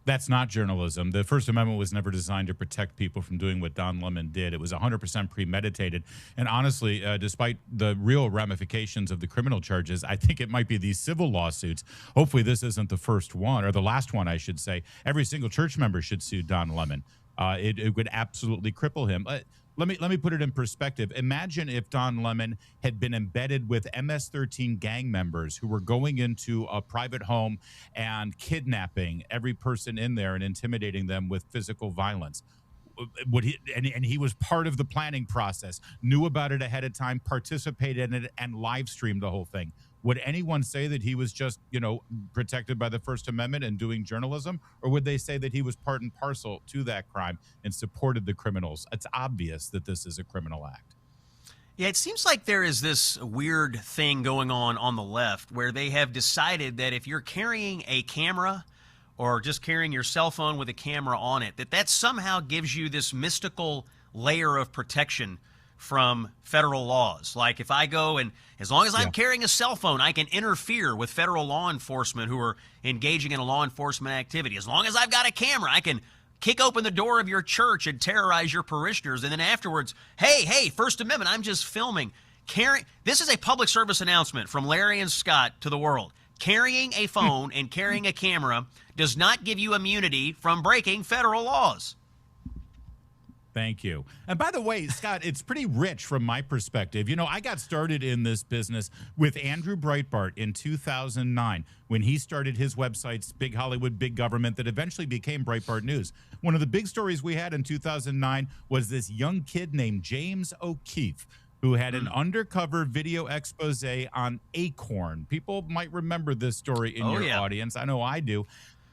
P: That's not journalism. The First Amendment was never designed to protect people from doing what Don Lemon did. It was 100% premeditated. And honestly, despite the real ramifications of the criminal charges, I think it might be these civil lawsuits. Hopefully this isn't the first one, or the last one, I should say. Every single church member should sue Don Lemon. It would absolutely cripple him. Let me put it in perspective. Imagine if Don Lemon had been embedded with MS-13 gang members who were going into a private home and kidnapping every person in there and intimidating them with physical violence. He was part of the planning process, knew about it ahead of time, participated in it, and live streamed the whole thing. Would anyone say that he was just, protected by the First Amendment and doing journalism? Or would they say that he was part and parcel to that crime and supported the criminals? It's obvious that this is a criminal act.
B: Yeah, it seems like there is this weird thing going on the left where they have decided that if you're carrying a camera or just carrying your cell phone with a camera on it, that somehow gives you this mystical layer of protection from federal laws. Like if I go and as long as I'm carrying a cell phone, I can interfere with federal law enforcement who are engaging in a law enforcement activity. As long as I've got a camera, I can kick open the door of your church and terrorize your parishioners. And then afterwards, hey, First Amendment, I'm just filming. This is a public service announcement from Larry and Scott to the world. Carrying a phone and carrying a camera does not give you immunity from breaking federal laws.
P: Thank you. And by the way, Scott, it's pretty rich from my perspective. I got started in this business with Andrew Breitbart in 2009 when he started his websites, Big Hollywood, Big Government, that eventually became Breitbart News. One of the big stories we had in 2009 was this young kid named James O'Keefe, who had an undercover video expose on Acorn. People might remember this story in your audience. I know I do.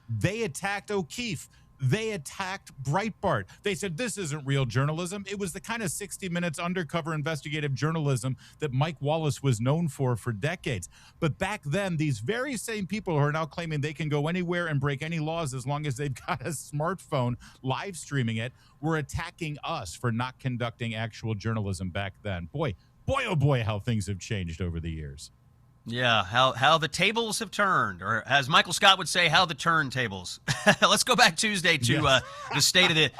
P: They attacked O'Keefe They attacked Breitbart. They said this isn't real journalism. It was the kind of 60 Minutes undercover investigative journalism that Mike Wallace was known for decades. But back then, these very same people who are now claiming they can go anywhere and break any laws as long as they've got a smartphone live streaming it were attacking us for not conducting actual journalism back then. Boy, oh boy, how things have changed over the years.
B: Yeah, how the tables have turned, or as Michael Scott would say, how the turntables. Let's go back Tuesday to the state of the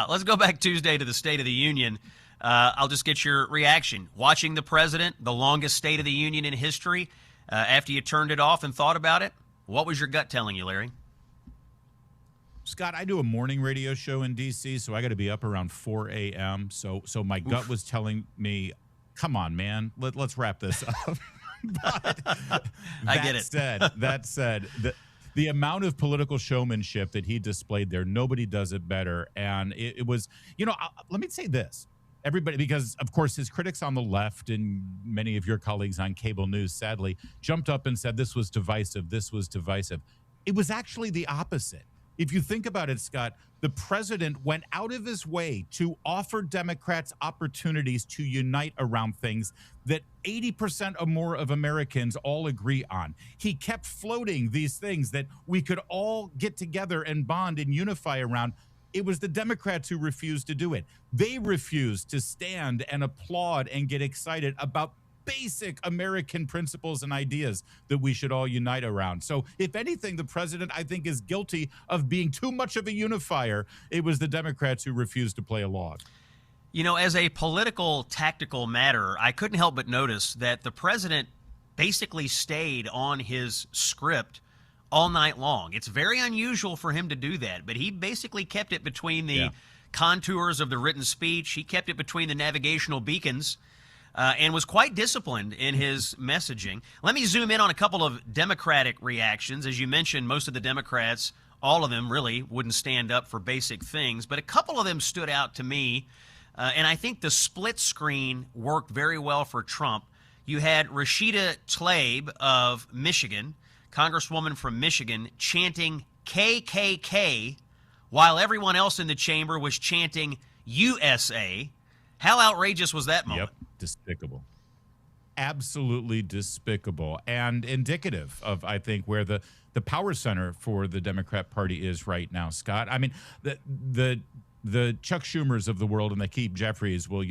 B: let's go back Tuesday to the State of the Union. I'll just get your reaction. Watching the president, the longest State of the Union in history, after you turned it off and thought about it, what was your gut telling you, Larry?
P: Scott, I do a morning radio show in D.C., so I got to be up around 4 a.m. So my gut was telling me, come on, man, let's wrap this up. But
B: I get it.
P: That said, the amount of political showmanship that he displayed there, nobody does it better. And it was, let me say this. Everybody, because, of course, his critics on the left and many of your colleagues on cable news, sadly, jumped up and said this was divisive, this was divisive. It was actually the opposite. If you think about it, Scott, the president went out of his way to offer Democrats opportunities to unite around things that 80% or more of Americans all agree on. He kept floating these things that we could all get together and bond and unify around. It was the Democrats who refused to do it. They refused to stand and applaud and get excited about basic American principles and ideas that we should all unite around. So if anything, the president, I think, is guilty of being too much of a unifier. It was the Democrats who refused to play along.
B: As a political, tactical matter, I couldn't help but notice that the president basically stayed on his script all night long. It's very unusual for him to do that, but he basically kept it between the contours of the written speech. He kept it between the navigational beacons. And was quite disciplined in his messaging. Let me zoom in on a couple of Democratic reactions. As you mentioned, most of the Democrats, all of them really, wouldn't stand up for basic things. But a couple of them stood out to me. And I think the split screen worked very well for Trump. You had Rashida Tlaib of Michigan, Congresswoman from Michigan, chanting KKK while everyone else in the chamber was chanting USA. How outrageous was that moment?
P: Yep, despicable. Absolutely despicable and indicative of, I think, where the power center for the Democrat Party is right now, Scott. I mean, the Chuck Schumers of the world and the Keith Jeffries will,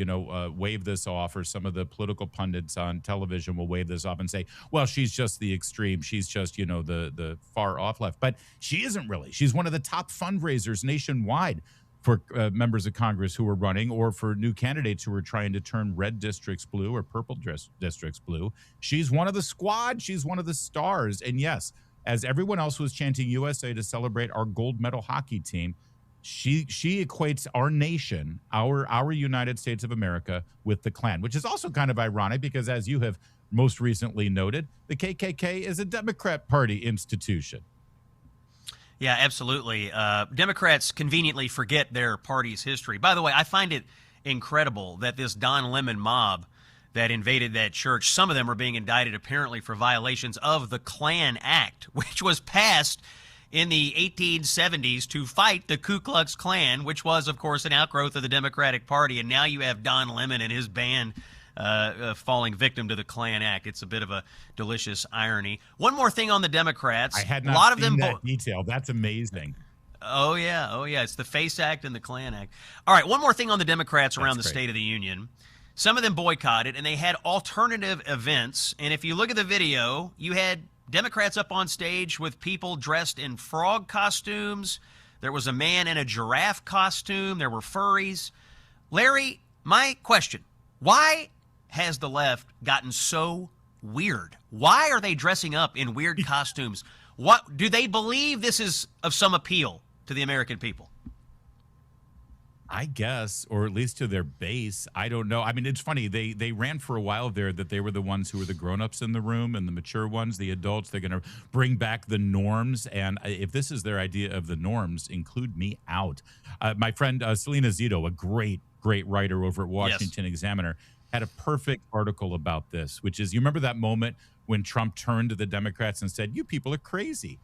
P: wave this off, or some of the political pundits on television will wave this off and say, well, she's just the extreme. She's just, the far off left. But she isn't really. She's one of the top fundraisers nationwide for members of Congress who are running, or for new candidates who are trying to turn red districts blue or purple districts blue. She's one of the squad. She's one of the stars. And yes, as everyone else was chanting USA to celebrate our gold medal hockey team, she equates our nation, our United States of America, with the Klan, which is also kind of ironic because, as you have most recently noted, the KKK is a Democrat Party institution.
B: Yeah, absolutely. Democrats conveniently forget their party's history. By the way, I find it incredible that this Don Lemon mob that invaded that church, some of them are being indicted apparently for violations of the Klan Act, which was passed in the 1870s to fight the Ku Klux Klan, which was, of course, an outgrowth of the Democratic Party. And now you have Don Lemon and his band falling victim to the Klan Act. It's a bit of a delicious irony. One more thing on the Democrats.
P: I had not seen that detail. That's amazing.
B: Oh, yeah. It's the FACE Act and the Klan Act. All right, one more thing on the Democrats around the State of the Union. Some of them boycotted, and they had alternative events. And if you look at the video, you had Democrats up on stage with people dressed in frog costumes. There was a man in a giraffe costume. There were furries. Larry, my question, why has the left gotten so weird? Why are they dressing up in weird costumes? What do they believe this is of some appeal to the American people?
P: I guess, or at least to their base. I don't know. I mean, it's funny. They ran for a while there that they were the ones who were the grown-ups in the room, and the mature ones, the adults. They're going to bring back the norms. And if this is their idea of the norms, include me out. My friend Selena Zito, a great writer over at Washington Examiner, had a perfect article about this, which is, you remember that moment when Trump turned to the Democrats and said, "You people are crazy."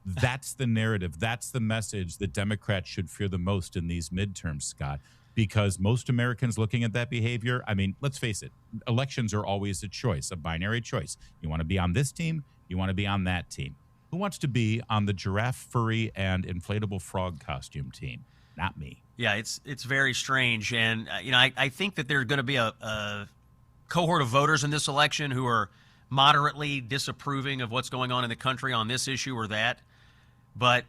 P: That's the narrative. That's the message that Democrats should fear the most in these midterms, Scott, because most Americans looking at that behavior, I mean, let's face it, elections are always a choice, a binary choice. You want to be on this team, you want to be on that team. Who wants to be on the giraffe, furry, and inflatable frog costume team? Not me.
B: Yeah, it's very strange. And, I think that there's going to be a cohort of voters in this election who are moderately disapproving of what's going on in the country on this issue or that. But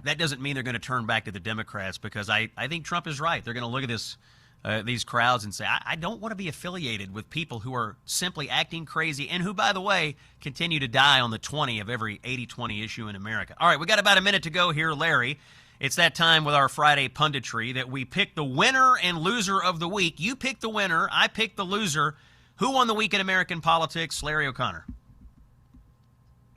B: that doesn't mean they're going to turn back to the Democrats, because I think Trump is right. They're going to look at these crowds and say, I don't want to be affiliated with people who are simply acting crazy and who, by the way, continue to die on the 20 of every 80-20 issue in America. All right, we got about a minute to go here, Larry. It's that time with our Friday punditry that we pick the winner and loser of the week. You pick the winner, I pick the loser. Who won the week in American politics? Larry O'Connor.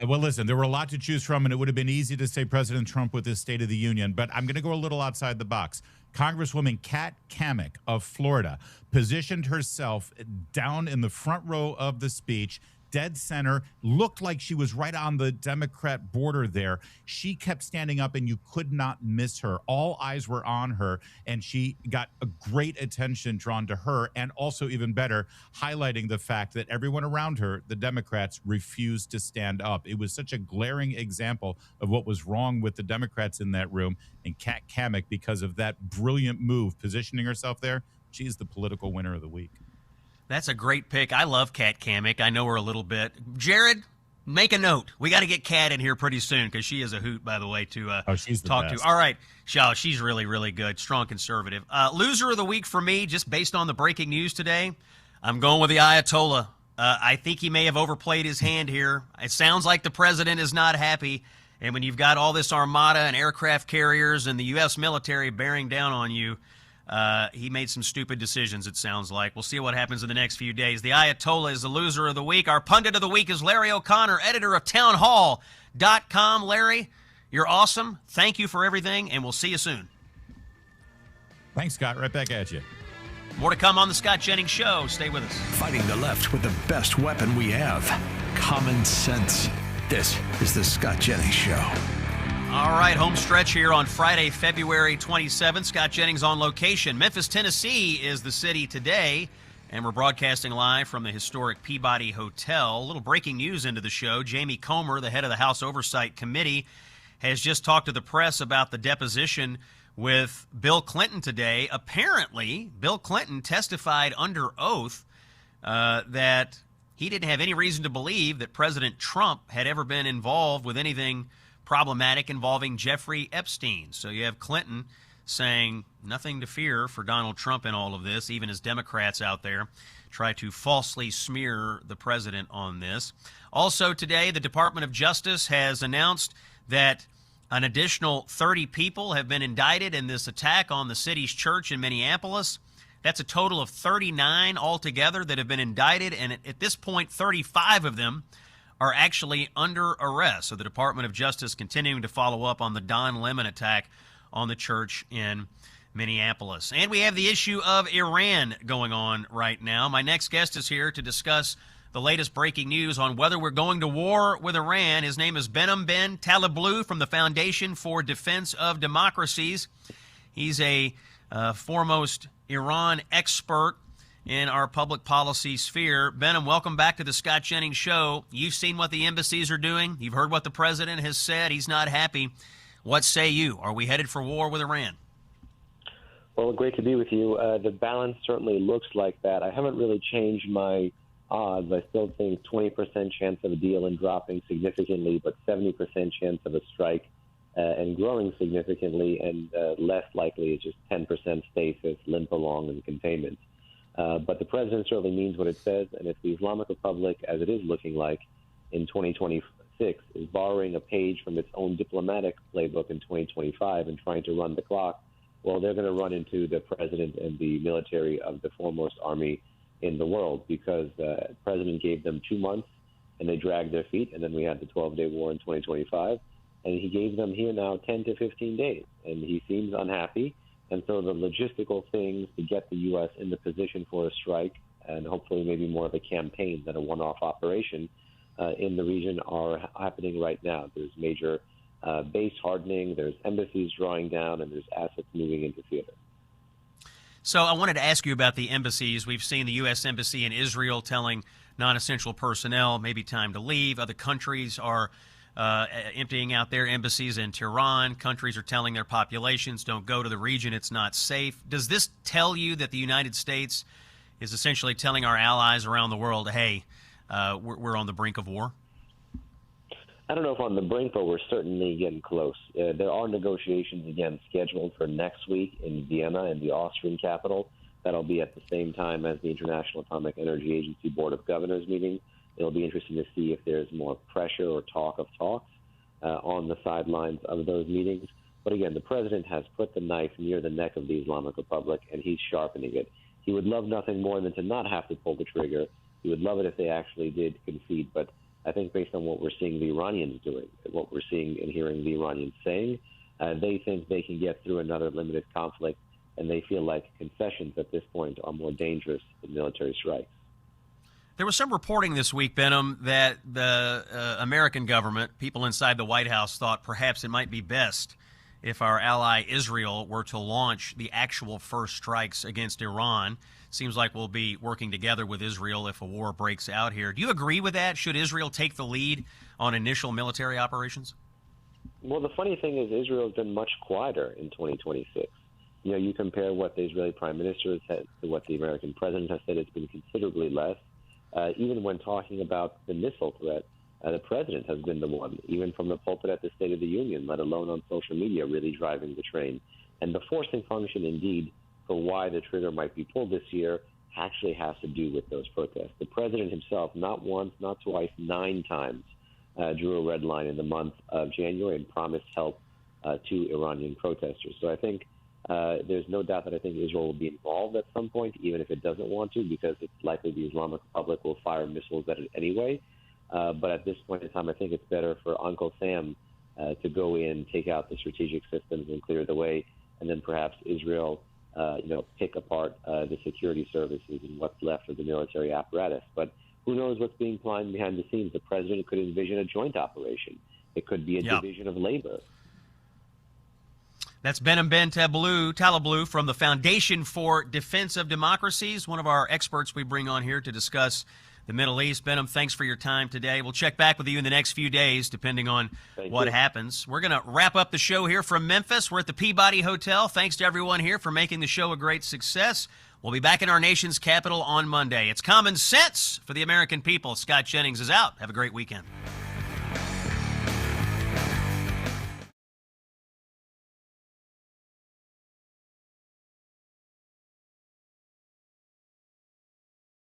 P: Well, listen, there were a lot to choose from, and it would have been easy to say President Trump with his State of the Union, but I'm going to go a little outside the box. Congresswoman Kat Cammack of Florida positioned herself down in the front row of the speech, dead center, looked like she was right on the Democrat border there. She kept standing up, and you could not miss her. All eyes were on her, and she got a great attention drawn to her, and also, even better, highlighting the fact that everyone around her, the Democrats, refused to stand up. It was such a glaring example of what was wrong with the Democrats in that room, and Kat Cammack, because of that brilliant move, positioning herself there, she's the political winner of the week.
B: That's a great pick. I love Kat Cammack. I know her a little bit. Jared, make a note. We got to get Kat in here pretty soon, because she is a hoot, by the way, to
P: she's the
B: talk
P: best.
B: to. All right. She's really, really good. Strong conservative. Loser of the week for me, just based on the breaking news today, I'm going with the Ayatollah. I think he may have overplayed his hand here. It sounds like the president is not happy. And when you've got all this armada and aircraft carriers and the U.S. military bearing down on you, he made some stupid decisions, it sounds like. We'll see what happens in the next few days. The Ayatollah is the loser of the week. Our pundit of the week is Larry O'Connor, editor of townhall.com. Larry, you're awesome. Thank you for everything, and we'll see you soon.
P: Thanks, Scott. Right back at you.
B: More to come on the Scott Jennings Show. Stay with us.
E: Fighting the left with the best weapon we have, common sense. This is the Scott Jennings Show.
B: All right, home stretch here on Friday, February 27th. Scott Jennings on location. Memphis, Tennessee is the city today, and we're broadcasting live from the historic Peabody Hotel. A little breaking news into the show. Jamie Comer, the head of the House Oversight Committee, has just talked to the press about the deposition with Bill Clinton today. Apparently, Bill Clinton testified under oath that he didn't have any reason to believe that President Trump had ever been involved with anything problematic involving Jeffrey Epstein. So you have Clinton saying nothing to fear for Donald Trump in all of this, even as Democrats out there try to falsely smear the president on this. Also today, the Department of Justice has announced that an additional 30 people have been indicted in this attack on the city's church in Minneapolis. That's a total of 39 altogether that have been indicted, and at this point, 35 of them are actually under arrest. So the Department of Justice continuing to follow up on the Don Lemon attack on the church in Minneapolis. And we have the issue of Iran going on right now. My next guest is here to discuss the latest breaking news on whether we're going to war with Iran. His name is Behnam Ben Taleblu from the Foundation for Defense of Democracies. He's a foremost Iran expert in our public policy sphere. Behnam, welcome back to the Scott Jennings Show. You've seen what the embassies are doing. You've heard what the president has said. He's not happy. What say you? Are we headed for war with Iran?
Q: Well, great to be with you. The balance certainly looks like that. I haven't really changed my odds. I still think 20% chance of a deal and dropping significantly, but 70% chance of a strike and growing significantly, and less likely is just 10% stasis, limp along, and containment. But the president certainly means what it says, and if the Islamic Republic, as it is looking like in 2026, is borrowing a page from its own diplomatic playbook in 2025 and trying to run the clock, well, they're going to run into the president and the military of the foremost army in the world, because the president gave them 2 months and they dragged their feet, and then we had the 12-day war in 2025, and he gave them here now 10 to 15 days, and he seems unhappy. And so the logistical things to get the U.S. in the position for a strike, and hopefully maybe more of a campaign than a one-off operation, in the region are happening right now. There's major base hardening, there's embassies drawing down, and there's assets moving into theater.
B: So I wanted to ask you about the embassies. We've seen the U.S. Embassy in Israel telling non-essential personnel maybe time to leave. Other countries are emptying out their embassies in Tehran. Countries are telling their populations don't go to the region, it's not safe. Does this tell you that the United States is essentially telling our allies around the world, hey, we're on the brink of war?
Q: I don't know if on the brink, but we're certainly getting close. There are negotiations again scheduled for next week in Vienna, in the Austrian capital. That'll be at the same time as the International Atomic Energy Agency Board of Governors meeting. It'll be interesting to see if there's more pressure or talk of talks on the sidelines of those meetings. But again, the president has put the knife near the neck of the Islamic Republic, and he's sharpening it. He would love nothing more than to not have to pull the trigger. He would love it if they actually did concede. But I think based on what we're seeing the Iranians doing, what we're seeing and hearing the Iranians saying, they think they can get through another limited conflict, and they feel like concessions at this point are more dangerous than military strikes.
B: There was some reporting this week, Benham, that the American government, people inside the White House, thought perhaps it might be best if our ally Israel were to launch the actual first strikes against Iran. Seems like we'll be working together with Israel if a war breaks out here. Do you agree with that? Should Israel take the lead on initial military operations?
Q: Well, the funny thing is Israel has been much quieter in 2026. You know, you compare what the Israeli prime minister has said to what the American president has said, it's been considerably less. Even when talking about the missile threat, the president has been the one, even from the pulpit at the State of the Union, let alone on social media, really driving the train. And the forcing function, indeed, for why the trigger might be pulled this year actually has to do with those protests. The president himself, not once, not twice, 9 times, drew a red line in the month of January and promised help to Iranian protesters. So I think there's no doubt that I think Israel will be involved at some point, even if it doesn't want to, because it's likely the Islamic Republic will fire missiles at it anyway. But at this point in time, I think it's better for Uncle Sam to go in, take out the strategic systems and clear the way, and then perhaps Israel, pick apart the security services and what's left of the military apparatus. But who knows what's being planned behind the scenes? The president could envision a joint operation. It could be a division of labor.
B: That's Benham Ben Talablu from the Foundation for Defense of Democracies, one of our experts we bring on here to discuss the Middle East. Benham, thanks for your time today. We'll check back with you in the next few days, depending on what happens. We're going to wrap up the show here from Memphis. We're at the Peabody Hotel. Thanks to everyone here for making the show a great success. We'll be back in our nation's capital on Monday. It's Common Sense for the American people. Scott Jennings is out. Have a great weekend.